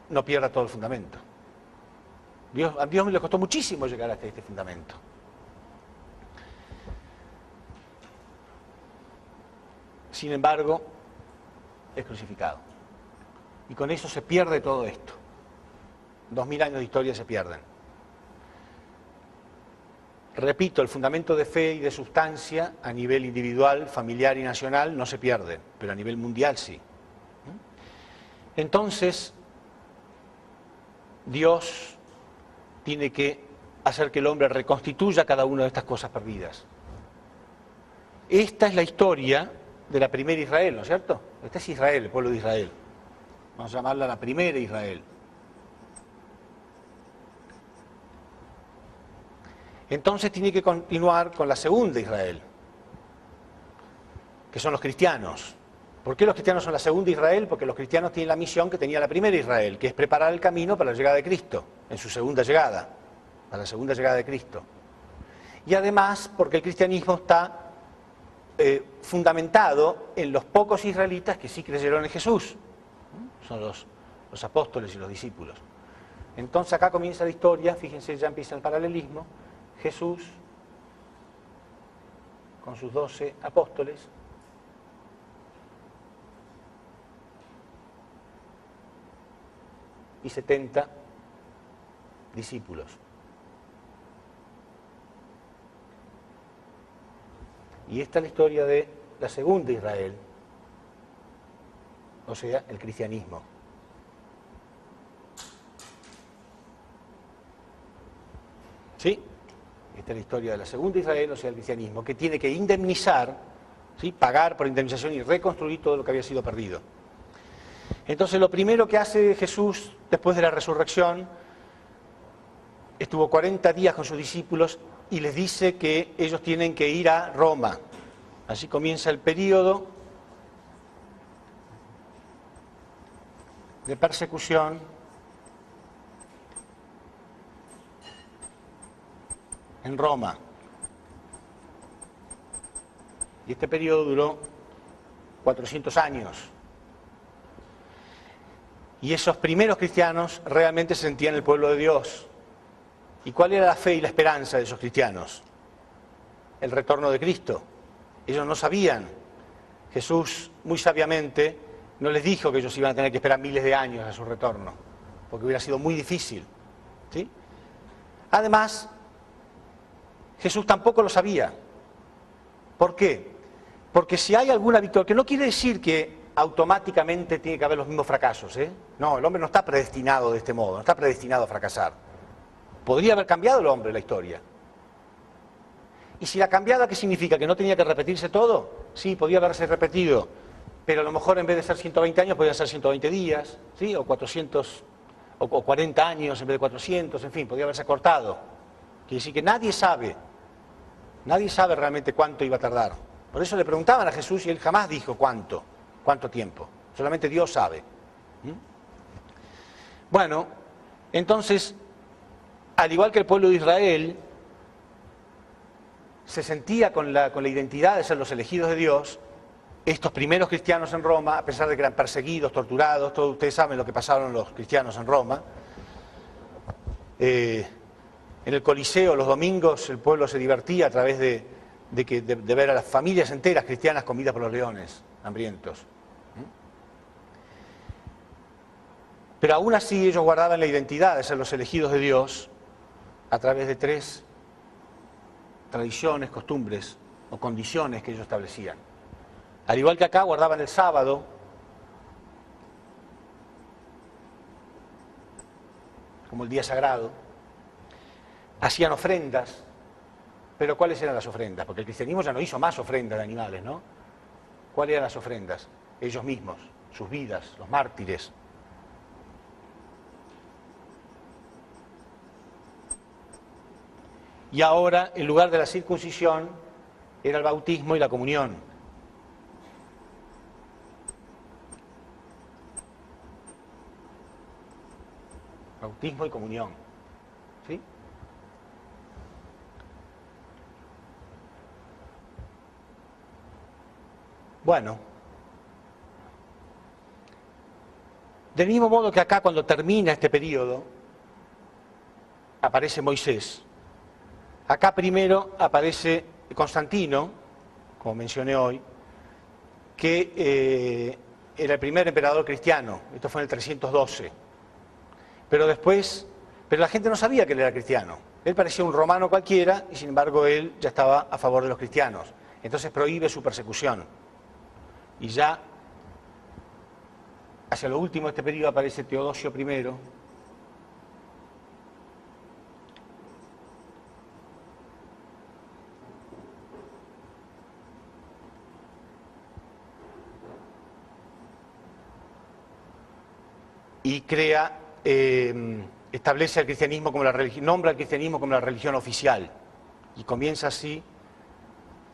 no pierda todo el fundamento. A Dios le costó muchísimo llegar hasta este fundamento. Sin embargo, es crucificado. Y con eso se pierde todo esto. 2000 años de historia se pierden. Repito, el fundamento de fe y de sustancia a nivel individual, familiar y nacional no se pierden, pero a nivel mundial sí. Entonces, Dios tiene que hacer que el hombre reconstituya cada una de estas cosas perdidas. Esta es la historia de la primera Israel, ¿no es cierto? Este es Israel, el pueblo de Israel. Vamos a llamarla la primera Israel. Entonces tiene que continuar con la segunda Israel, que son los cristianos. ¿Por qué los cristianos son la segunda Israel? Porque los cristianos tienen la misión que tenía la primera Israel, que es preparar el camino para la llegada de Cristo, en su segunda llegada, para la segunda llegada de Cristo. Y además porque el cristianismo está fundamentado en los pocos israelitas que sí creyeron en Jesús. Son los apóstoles y los discípulos. Entonces acá comienza la historia, fíjense, ya empieza el paralelismo. Jesús, con sus 12 apóstoles, y 70 discípulos. Y esta es la historia de la segunda Israel, o sea, el cristianismo. ¿Sí? Esta es la historia de la segunda Israel, o sea, el cristianismo, que tiene que indemnizar, ¿sí? Pagar por indemnización y reconstruir todo lo que había sido perdido. Entonces, lo primero que hace Jesús después de la resurrección, estuvo 40 días con sus discípulos y les dice que ellos tienen que ir a Roma. Así comienza el periodo de persecución en Roma. Y este periodo duró 400 años. Y esos primeros cristianos realmente se sentían el pueblo de Dios. ¿Y cuál era la fe y la esperanza de esos cristianos? El retorno de Cristo. Ellos no sabían. Jesús, muy sabiamente, no les dijo que ellos iban a tener que esperar miles de años a su retorno, porque hubiera sido muy difícil. ¿Sí? Además, Jesús tampoco lo sabía. ¿Por qué? Porque si hay alguna victoria, que no quiere decir que automáticamente tiene que haber los mismos fracasos, ¿eh? No, el hombre no está predestinado de este modo, no está predestinado a fracasar. Podría haber cambiado el hombre la historia. ¿Y si la cambiada qué significa? ¿Que no tenía que repetirse todo? Sí, podía haberse repetido, pero a lo mejor en vez de ser 120 años podían ser 120 días, ¿sí? O 400, o 40 años en vez de 400, en fin, podía haberse cortado. Quiere decir que nadie sabe realmente cuánto iba a tardar. Por eso le preguntaban a Jesús y él jamás dijo cuánto tiempo. Solamente Dios sabe. Bueno, entonces, al igual que el pueblo de Israel se sentía con la identidad de ser los elegidos de Dios, estos primeros cristianos en Roma, a pesar de que eran perseguidos, torturados, todos ustedes saben lo que pasaron los cristianos en Roma, en el Coliseo los domingos el pueblo se divertía a través de ver a las familias enteras cristianas comidas por los leones hambrientos. Pero aún así ellos guardaban la identidad de ser los elegidos de Dios a través de 3 tradiciones, costumbres o condiciones que ellos establecían. Al igual que acá, guardaban el sábado, como el día sagrado, hacían ofrendas, pero ¿cuáles eran las ofrendas? Porque el cristianismo ya no hizo más ofrendas de animales, ¿no? ¿Cuáles eran las ofrendas? Ellos mismos, sus vidas, los mártires. Y ahora, en lugar de la circuncisión, era el bautismo y la comunión. Bautismo y comunión. ¿Sí? Bueno. Del mismo modo que acá, cuando termina este periodo, aparece Moisés. Acá primero aparece Constantino, como mencioné hoy, que era el primer emperador cristiano. Esto fue en el 312. Pero la gente no sabía que él era cristiano. Él parecía un romano cualquiera y sin embargo él ya estaba a favor de los cristianos. Entonces prohíbe su persecución. Y ya hacia lo último de este periodo aparece Teodosio I, y establece al cristianismo como la religión, nombra al cristianismo como la religión oficial. Y comienza así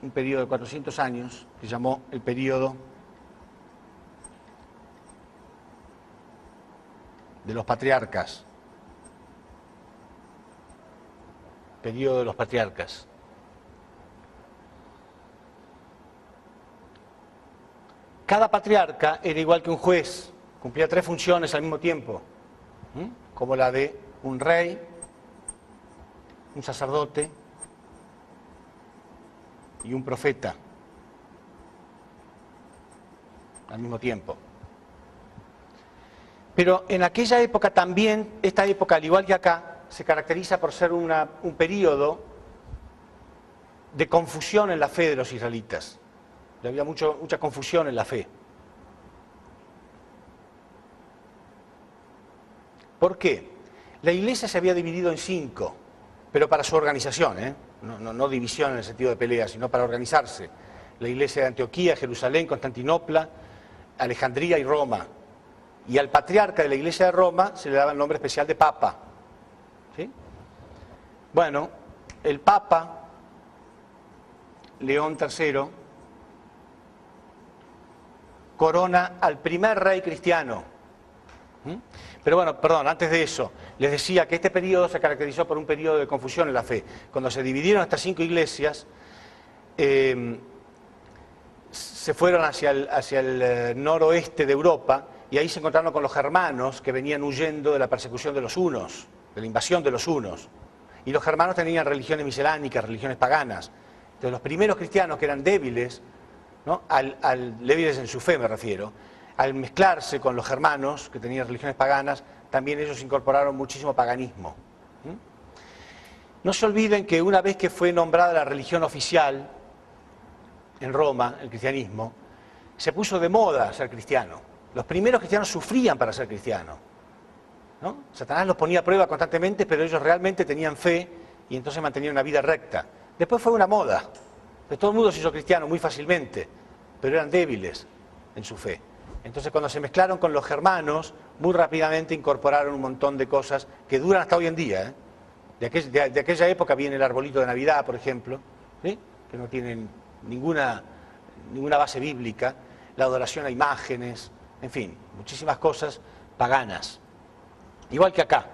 un periodo de 400 años que llamó el periodo de los patriarcas. Periodo de los patriarcas. Cada patriarca era igual que un juez, cumplía 3 funciones al mismo tiempo, como la de un rey, un sacerdote y un profeta al mismo tiempo. Pero en aquella época también, esta época, al igual que acá, se caracteriza por ser un periodo de confusión en la fe de los israelitas. Había mucha confusión en la fe. ¿Por qué? La iglesia se había dividido en 5, pero para su organización, no división en el sentido de pelea, sino para organizarse. La iglesia de Antioquía, Jerusalén, Constantinopla, Alejandría y Roma. Y al patriarca de la iglesia de Roma se le daba el nombre especial de Papa. ¿Sí? Bueno, el Papa León III corona al primer rey cristiano. Pero bueno, perdón, antes de eso, les decía que este periodo se caracterizó por un periodo de confusión en la fe. Cuando se dividieron estas 5 iglesias, se fueron hacia el noroeste de Europa y ahí se encontraron con los germanos que venían huyendo de la persecución de los hunos, de la invasión de los hunos. Y los germanos tenían religiones miscelánicas, religiones paganas. Entonces los primeros cristianos que eran débiles, ¿no? Débiles en su fe me refiero, al mezclarse con los germanos que tenían religiones paganas, también ellos incorporaron muchísimo paganismo. No se olviden que una vez que fue nombrada la religión oficial en Roma, el cristianismo, se puso de moda ser cristiano. Los primeros cristianos sufrían para ser cristianos, ¿no? Satanás los ponía a prueba constantemente, pero ellos realmente tenían fe y entonces mantenían una vida recta. Después fue una moda, pues todo el mundo se hizo cristiano muy fácilmente, pero eran débiles en su fe. Entonces cuando se mezclaron con los germanos, muy rápidamente incorporaron un montón de cosas que duran hasta hoy en día. De aquella época viene el arbolito de Navidad, por ejemplo, ¿sí? Que no tienen ninguna base bíblica, la adoración a imágenes, en fin, muchísimas cosas paganas. Igual que acá.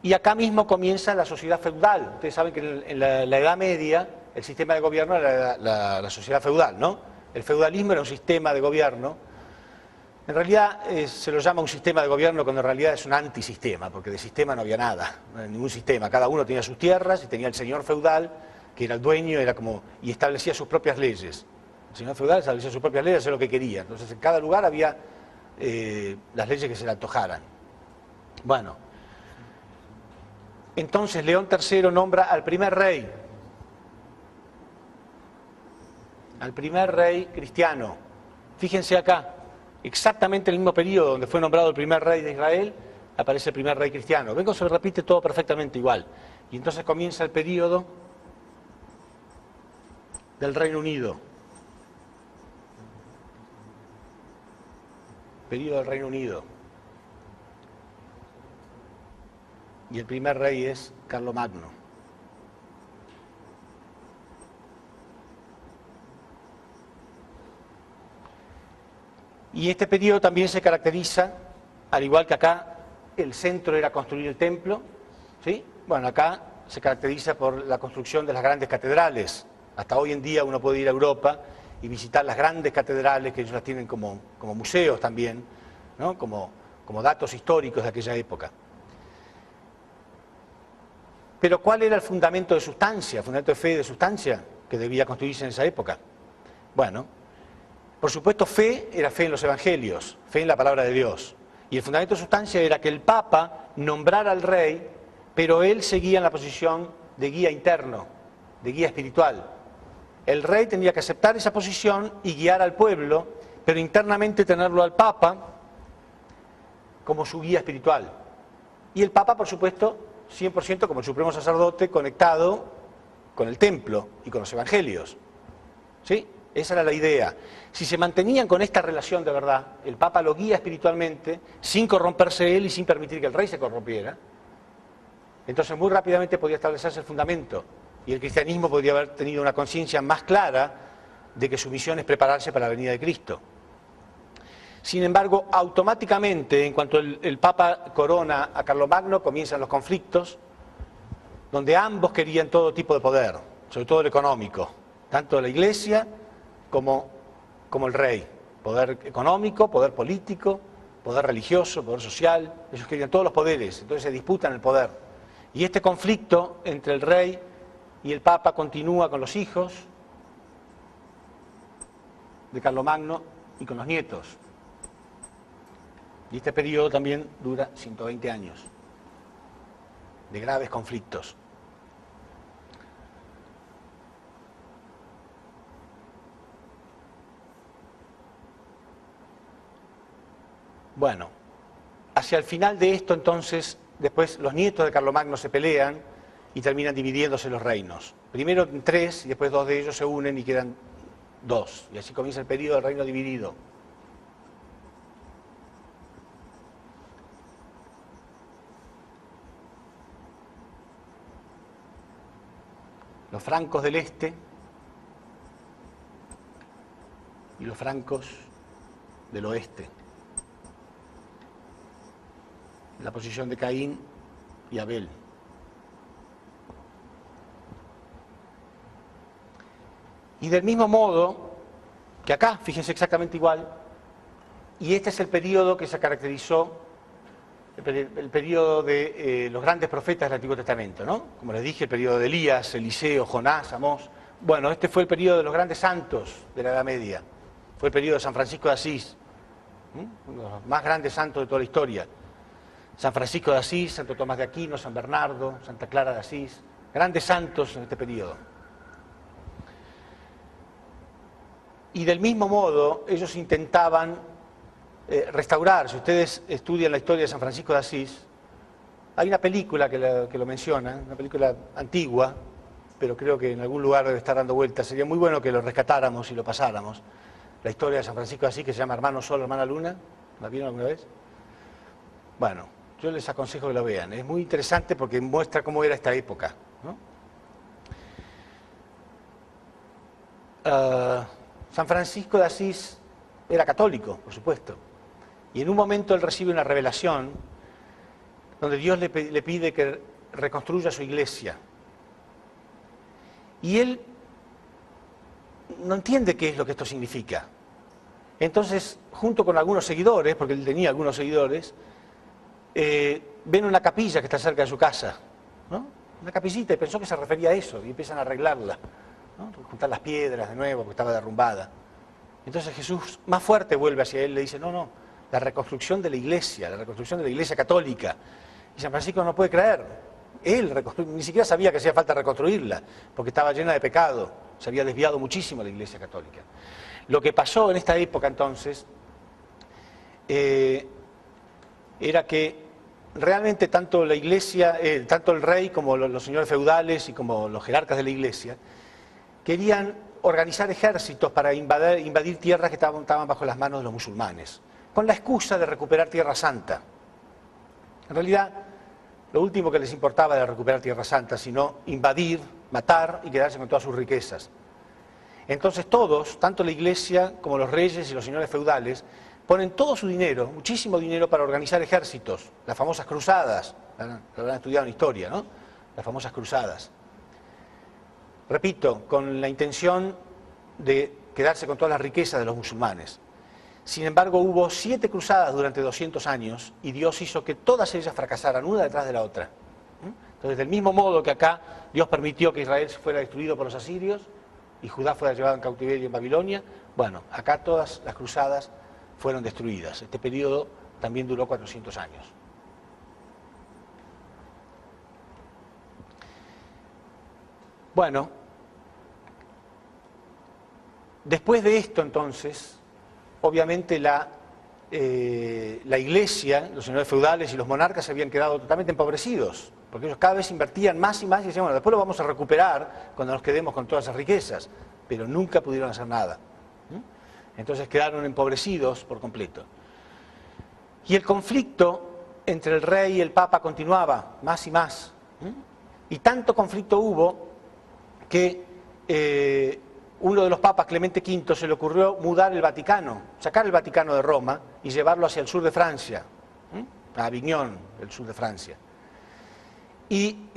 Y acá mismo comienza la sociedad feudal. Ustedes saben que en la Edad Media el sistema de gobierno era la sociedad feudal, ¿no? El feudalismo era un sistema de gobierno. En realidad se lo llama un sistema de gobierno cuando en realidad es un antisistema, porque de sistema no había nada, no había ningún sistema. Cada uno tenía sus tierras y tenía el señor feudal, que era el dueño, y establecía sus propias leyes. El señor feudal establecía sus propias leyes, hacía lo que quería. Entonces en cada lugar había las leyes que se le antojaran. Bueno, entonces León III nombra al primer rey, al primer rey cristiano. Fíjense acá, exactamente el mismo periodo donde fue nombrado el primer rey de Israel, aparece el primer rey cristiano. Ven cómo se repite todo perfectamente igual. Y entonces comienza el periodo del Reino Unido. Periodo del Reino Unido. Y el primer rey es Carlomagno. Y este periodo también se caracteriza, al igual que acá, el centro era construir el templo, ¿sí? Bueno, acá se caracteriza por la construcción de las grandes catedrales. Hasta hoy en día uno puede ir a Europa y visitar las grandes catedrales, que ellos las tienen como museos también, ¿no? Como datos históricos de aquella época. Pero ¿cuál era el fundamento de sustancia, el fundamento de fe y de sustancia que debía construirse en esa época? Bueno, por supuesto, fe era fe en los evangelios, fe en la palabra de Dios. Y el fundamento de sustancia era que el Papa nombrara al rey, pero él seguía en la posición de guía interno, de guía espiritual. El rey tenía que aceptar esa posición y guiar al pueblo, pero internamente tenerlo al Papa como su guía espiritual. Y el Papa, por supuesto, 100% como el supremo sacerdote, conectado con el templo y con los evangelios. ¿Sí? Esa era la idea. Si se mantenían con esta relación de verdad, el Papa lo guía espiritualmente, sin corromperse él y sin permitir que el rey se corrompiera, entonces muy rápidamente podía establecerse el fundamento y el cristianismo podría haber tenido una conciencia más clara de que su misión es prepararse para la venida de Cristo. Sin embargo, automáticamente, en cuanto el Papa corona a Carlomagno, comienzan los conflictos, donde ambos querían todo tipo de poder, sobre todo el económico, tanto la Iglesia como el rey. Poder económico, poder político, poder religioso, poder social, ellos querían todos los poderes, entonces se disputan el poder. Y este conflicto entre el rey y el Papa continúa con los hijos de Carlomagno y con los nietos. Y este periodo también dura 120 años de graves conflictos. Bueno, hacia el final de esto entonces, después los nietos de Carlomagno se pelean y terminan dividiéndose los reinos. Primero en 3 y después 2 de ellos se unen y quedan 2. Y así comienza el periodo del reino dividido. Los francos del este y los francos del oeste. La posición de Caín y Abel. Y del mismo modo que acá, fíjense exactamente igual, y este es el periodo que se caracterizó, el periodo de los grandes profetas del Antiguo Testamento, ¿no? Como les dije, el periodo de Elías, Eliseo, Jonás, Amós. Bueno, este fue el periodo de los grandes santos de la Edad Media. Fue el periodo de San Francisco de Asís, uno de los más grandes santos de toda la historia. San Francisco de Asís, Santo Tomás de Aquino, San Bernardo, Santa Clara de Asís, grandes santos en este periodo. Y del mismo modo, ellos intentaban restaurar. Si ustedes estudian la historia de San Francisco de Asís, hay una película que lo menciona, una película antigua, pero creo que en algún lugar debe estar dando vueltas. Sería muy bueno que lo rescatáramos y lo pasáramos. La historia de San Francisco de Asís, que se llama Hermano Sol, Hermana Luna. ¿La vieron alguna vez? Bueno, yo les aconsejo que lo vean. Es muy interesante porque muestra cómo era esta época, ¿no? San Francisco de Asís era católico, por supuesto. Y en un momento él recibe una revelación donde Dios le pide que reconstruya su iglesia. Y él no entiende qué es lo que esto significa. Entonces, junto con algunos seguidores, porque él tenía algunos seguidores, ven una capilla que está cerca de su casa, ¿no? Una capillita, y pensó que se refería a eso, y empiezan a arreglarla, ¿no? Juntar las piedras de nuevo, porque estaba derrumbada. Entonces Jesús, más fuerte, vuelve hacia él y le dice, no, la reconstrucción de la iglesia católica. Y San Francisco no puede creer. Él ni siquiera sabía que hacía falta reconstruirla, porque estaba llena de pecado. se había desviado muchísimo la Iglesia Católica. Lo que pasó en esta época entonces era que realmente tanto la Iglesia, tanto el rey como los señores feudales y como los jerarcas de la Iglesia querían organizar ejércitos para invadir tierras que estaban bajo las manos de los musulmanes, con la excusa de recuperar Tierra Santa. En realidad, lo último que les importaba era recuperar Tierra Santa, sino invadir, matar y quedarse con todas sus riquezas. Entonces todos, tanto la Iglesia como los reyes y los señores feudales, ponen todo su dinero, muchísimo dinero, para organizar ejércitos, las famosas cruzadas, lo habrán estudiado en historia, ¿no? Las famosas cruzadas. Repito, con la intención de quedarse con todas las riquezas de los musulmanes. Sin embargo, hubo 7 cruzadas durante 200 años y Dios hizo que todas ellas fracasaran, una detrás de la otra. Entonces, del mismo modo que acá Dios permitió que Israel fuera destruido por los asirios y Judá fuera llevado en cautiverio en Babilonia, bueno, acá todas las cruzadas fueron destruidas. Este periodo también duró 400 años. Bueno, después de esto entonces, obviamente la Iglesia, los señores feudales y los monarcas se habían quedado totalmente empobrecidos, porque ellos cada vez invertían más y más y decían, bueno, después lo vamos a recuperar cuando nos quedemos con todas esas riquezas, pero nunca pudieron hacer nada. Entonces quedaron empobrecidos por completo. Y el conflicto entre el rey y el papa continuaba más y más. Y tanto conflicto hubo que uno de los papas, Clemente V, se le ocurrió mudar el Vaticano, sacar el Vaticano de Roma y llevarlo hacia el sur de Francia, a Avignon, el sur de Francia. Y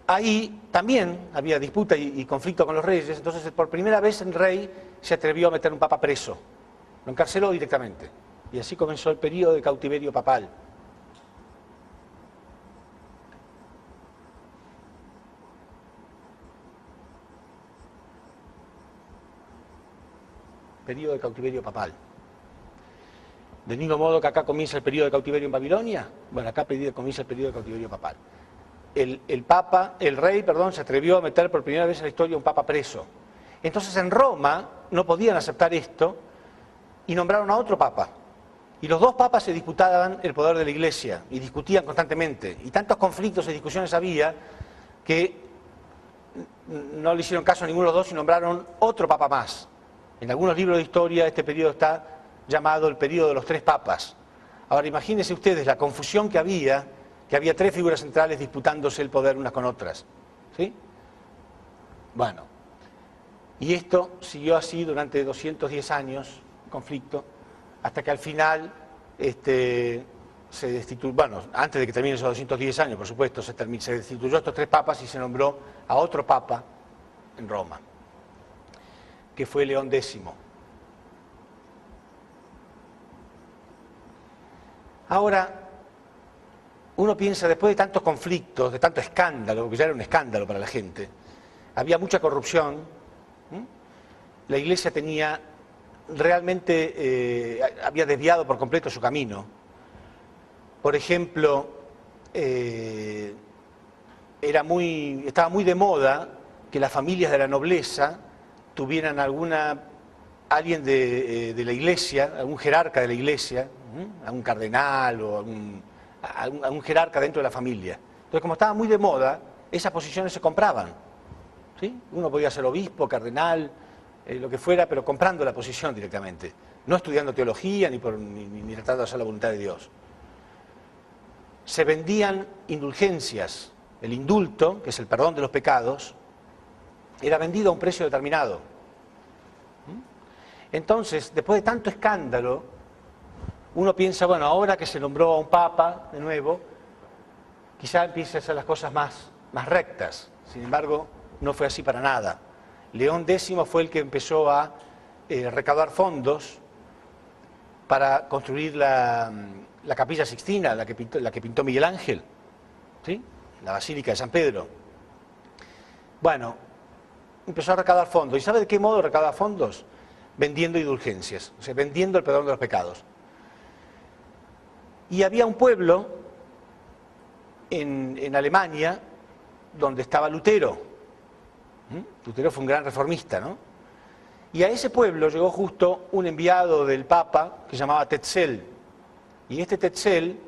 ahí también había disputa y conflicto con los reyes, entonces por primera vez el rey se atrevió a meter un papa preso, lo encarceló directamente, y así comenzó el periodo de cautiverio papal. Periodo de cautiverio papal. Del mismo modo que acá comienza el periodo de cautiverio en Babilonia, bueno, acá comienza el periodo de cautiverio papal. El rey, se atrevió a meter por primera vez en la historia un papa preso. Entonces en Roma no podían aceptar esto y nombraron a otro papa. Y los dos papas se disputaban el poder de la Iglesia y discutían constantemente. Y tantos conflictos y discusiones había que no le hicieron caso a ninguno de los dos y nombraron otro papa más. En algunos libros de historia este periodo está llamado el periodo de los 3 papas. Ahora imagínense ustedes la confusión que había 3 figuras centrales disputándose el poder unas con otras. ¿Sí? Bueno, y esto siguió así durante 210 años, conflicto, hasta que al final se destituyó, bueno, antes de que terminen esos 210 años, por supuesto, se destituyó a estos 3 papas y se nombró a otro papa en Roma, que fue León X. Ahora, uno piensa, después de tantos conflictos, de tanto escándalo, porque ya era un escándalo para la gente, había mucha corrupción, la Iglesia tenía realmente, había desviado por completo su camino. Por ejemplo, estaba muy de moda que las familias de la nobleza tuvieran alguien de la Iglesia, algún jerarca de la Iglesia, algún cardenal o algún jerarca dentro de la familia. Entonces, como estaba muy de moda, esas posiciones se compraban. ¿Sí? Uno podía ser obispo, cardenal, lo que fuera, pero comprando la posición directamente, no estudiando teología ni tratando de hacer la voluntad de Dios. Se vendían indulgencias. El indulto, que es el perdón de los pecados, era vendido a un precio determinado. Entonces, después de tanto escándalo, uno piensa, bueno, ahora que se nombró a un papa de nuevo, quizá empiece a hacer las cosas más rectas. Sin embargo, no fue así para nada. León X fue el que empezó a recaudar fondos para construir la Capilla Sixtina, la que pintó Miguel Ángel, ¿sí? La Basílica de San Pedro. Bueno, empezó a recaudar fondos. ¿Y sabe de qué modo recaudar fondos? Vendiendo indulgencias, o sea, vendiendo el perdón de los pecados. Y había un pueblo en Alemania donde estaba Lutero. Lutero fue un gran reformista, ¿no? Y a ese pueblo llegó justo un enviado del Papa que se llamaba Tetzel. Y este Tetzel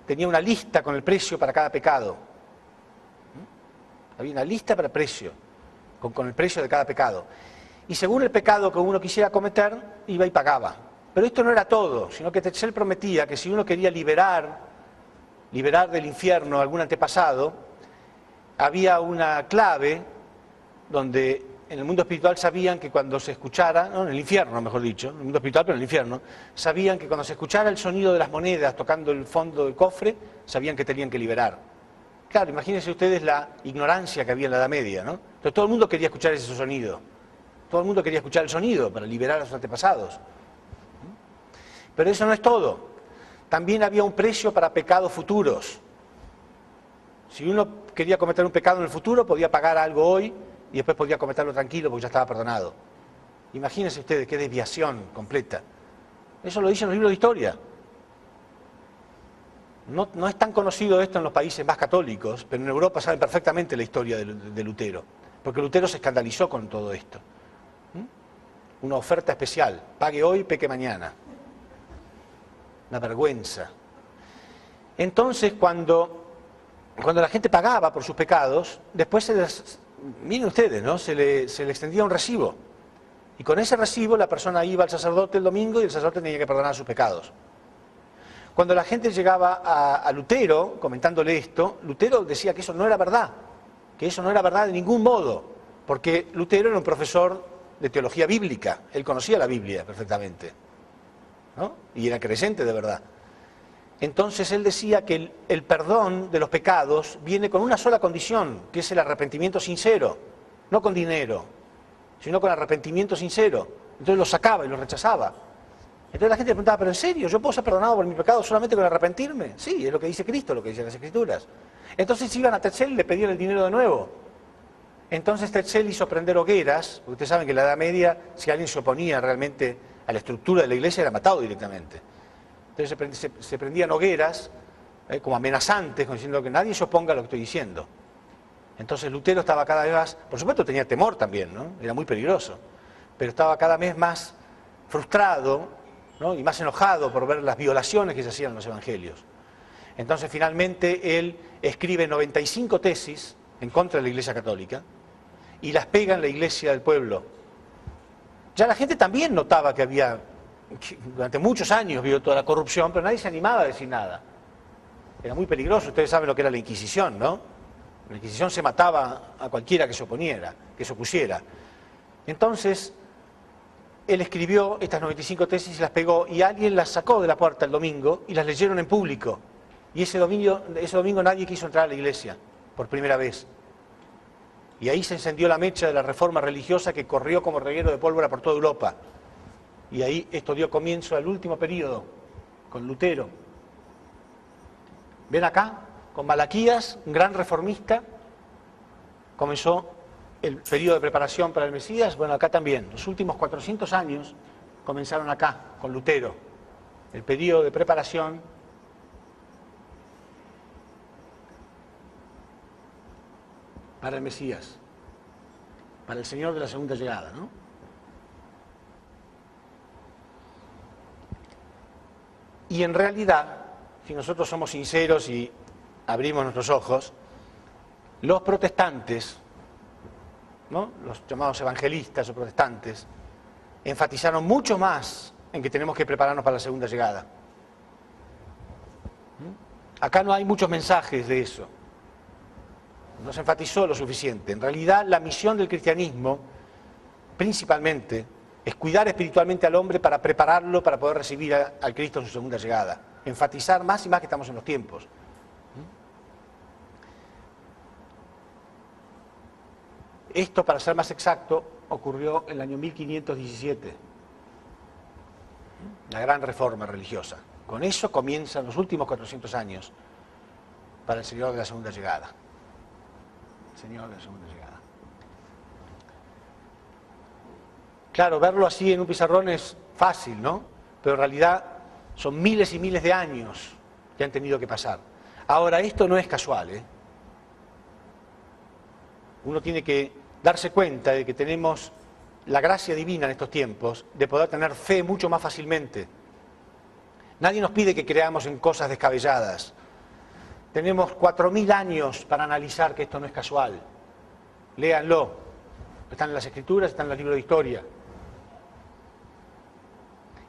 tenía una lista con el precio para cada pecado. Había una lista para el precio, con el precio de cada pecado. Y según el pecado que uno quisiera cometer, iba y pagaba. Pero esto no era todo, sino que Tetzel prometía que si uno quería liberar del infierno a algún antepasado, había una clave donde en el mundo espiritual sabían que cuando se escuchara, no, en el infierno mejor dicho, en el mundo espiritual pero en el infierno, sabían que cuando se escuchara el sonido de las monedas tocando el fondo del cofre, sabían que tenían que liberar. Claro, imagínense ustedes la ignorancia que había en la Edad Media, ¿no? Entonces todo el mundo quería escuchar ese sonido, todo el mundo quería escuchar el sonido para liberar a sus antepasados. Pero eso no es todo, también había un precio para pecados futuros. Si uno quería cometer un pecado en el futuro, podía pagar algo hoy y después podía cometerlo tranquilo porque ya estaba perdonado. Imagínense ustedes qué desviación completa. Eso lo dicen los libros de historia. No es tan conocido esto en los países más católicos, pero en Europa saben perfectamente la historia de Lutero, porque Lutero se escandalizó con todo esto. Una oferta especial, pague hoy, peque mañana. Una vergüenza. Entonces, cuando la gente pagaba por sus pecados, después miren ustedes, ¿no? Se le extendía un recibo. Y con ese recibo la persona iba al sacerdote el domingo y el sacerdote tenía que perdonar sus pecados. Cuando la gente llegaba a Lutero, comentándole esto, Lutero decía que eso no era verdad, que eso no era verdad de ningún modo, porque Lutero era un profesor de teología bíblica, él conocía la Biblia perfectamente, ¿no? Y era creyente de verdad. Entonces él decía que el perdón de los pecados viene con una sola condición, que es el arrepentimiento sincero, no con dinero, sino con arrepentimiento sincero. Entonces lo sacaba y lo rechazaba. Entonces la gente le preguntaba, ¿pero en serio? ¿Yo puedo ser perdonado por mi pecado solamente con arrepentirme? Sí, es lo que dice Cristo, lo que dicen las Escrituras. Entonces iban a Tetzel y le pedían el dinero de nuevo. Entonces Tetzel hizo prender hogueras, porque ustedes saben que en la Edad Media, si alguien se oponía realmente a la estructura de la iglesia, era matado directamente. Entonces se prendían hogueras como amenazantes, como diciendo que nadie se oponga a lo que estoy diciendo. Entonces Lutero estaba cada vez más, por supuesto tenía temor también, ¿no? Era muy peligroso, pero estaba cada vez más frustrado, ¿no? Y más enojado por ver las violaciones que se hacían en los evangelios. Entonces finalmente él escribe 95 tesis en contra de la Iglesia Católica y las pega en la iglesia del pueblo. Ya la gente también notaba que durante muchos años vio toda la corrupción, pero nadie se animaba a decir nada. Era muy peligroso, ustedes saben lo que era la Inquisición, ¿no? En la Inquisición se mataba a cualquiera que se opusiera. Entonces, él escribió estas 95 tesis y las pegó, y alguien las sacó de la puerta el domingo y las leyeron en público. Y ese domingo nadie quiso entrar a la iglesia, por primera vez. Y ahí se encendió la mecha de la reforma religiosa que corrió como reguero de pólvora por toda Europa. Y ahí esto dio comienzo al último periodo, con Lutero. Ven acá, con Malaquías, un gran reformista, comenzó el periodo de preparación para el Mesías. Bueno, acá también, los últimos 400 años comenzaron acá, con Lutero, el periodo de preparación para el Mesías, para el Señor de la segunda llegada, ¿no? Y en realidad, si nosotros somos sinceros y abrimos nuestros ojos, los protestantes, ¿no? Los llamados evangelistas o protestantes, enfatizaron mucho más en que tenemos que prepararnos para la segunda llegada. Acá no hay muchos mensajes de eso. No se enfatizó lo suficiente. En realidad, la misión del cristianismo, principalmente, es cuidar espiritualmente al hombre para prepararlo para poder recibir al Cristo en su segunda llegada. Enfatizar más y más que estamos en los tiempos. Esto, para ser más exacto, ocurrió en el año 1517. La gran reforma religiosa. Con eso comienzan los últimos 400 años para el Señor de la segunda llegada. Señor de la segunda llegada. Claro, verlo así en un pizarrón es fácil, ¿no? Pero en realidad son miles y miles de años que han tenido que pasar. Ahora, esto no es casual, ¿eh? Uno tiene que darse cuenta de que tenemos la gracia divina en estos tiempos de poder tener fe mucho más fácilmente. Nadie nos pide que creamos en cosas descabelladas. Tenemos 4000 años para analizar que esto no es casual. Léanlo. Están en las Escrituras, están en los libros de historia.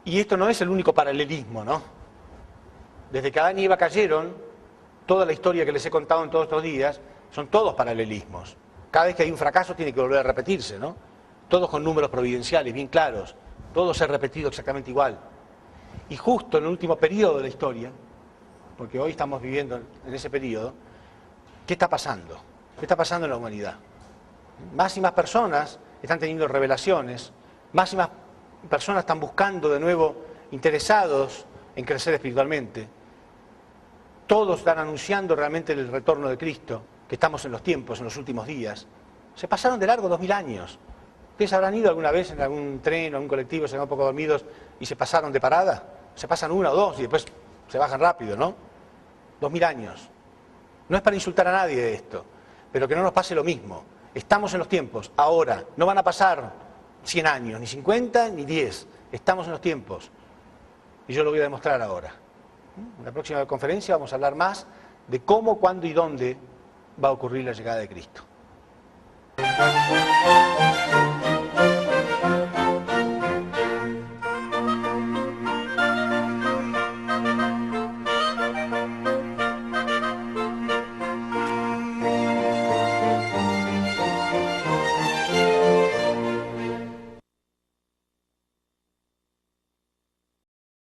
Y esto no es el único paralelismo, ¿no? Desde que Adán y Eva cayeron, toda la historia que les he contado en todos estos días, son todos paralelismos. Cada vez que hay un fracaso tiene que volver a repetirse, ¿no? Todos con números providenciales, bien claros. Todos se han repetido exactamente igual. Y justo en el último periodo de la historia, porque hoy estamos viviendo en ese periodo, ¿qué está pasando? ¿Qué está pasando en la humanidad? Más y más personas están teniendo revelaciones, más y más personas están buscando de nuevo, interesados en crecer espiritualmente. Todos están anunciando realmente el retorno de Cristo, que estamos en los tiempos, en los últimos días. Se pasaron de largo 2000 años. ¿Ustedes habrán ido alguna vez en algún tren o algún colectivo, se quedaron un poco dormidos y se pasaron de parada? Se pasan una o dos y después se bajan rápido, ¿no? 2000 años. No es para insultar a nadie de esto, pero que no nos pase lo mismo. Estamos en los tiempos, ahora. No van a pasar 100 años, ni 50, ni 10. Estamos en los tiempos. Y yo lo voy a demostrar ahora. En la próxima conferencia vamos a hablar más de cómo, cuándo y dónde va a ocurrir la llegada de Cristo.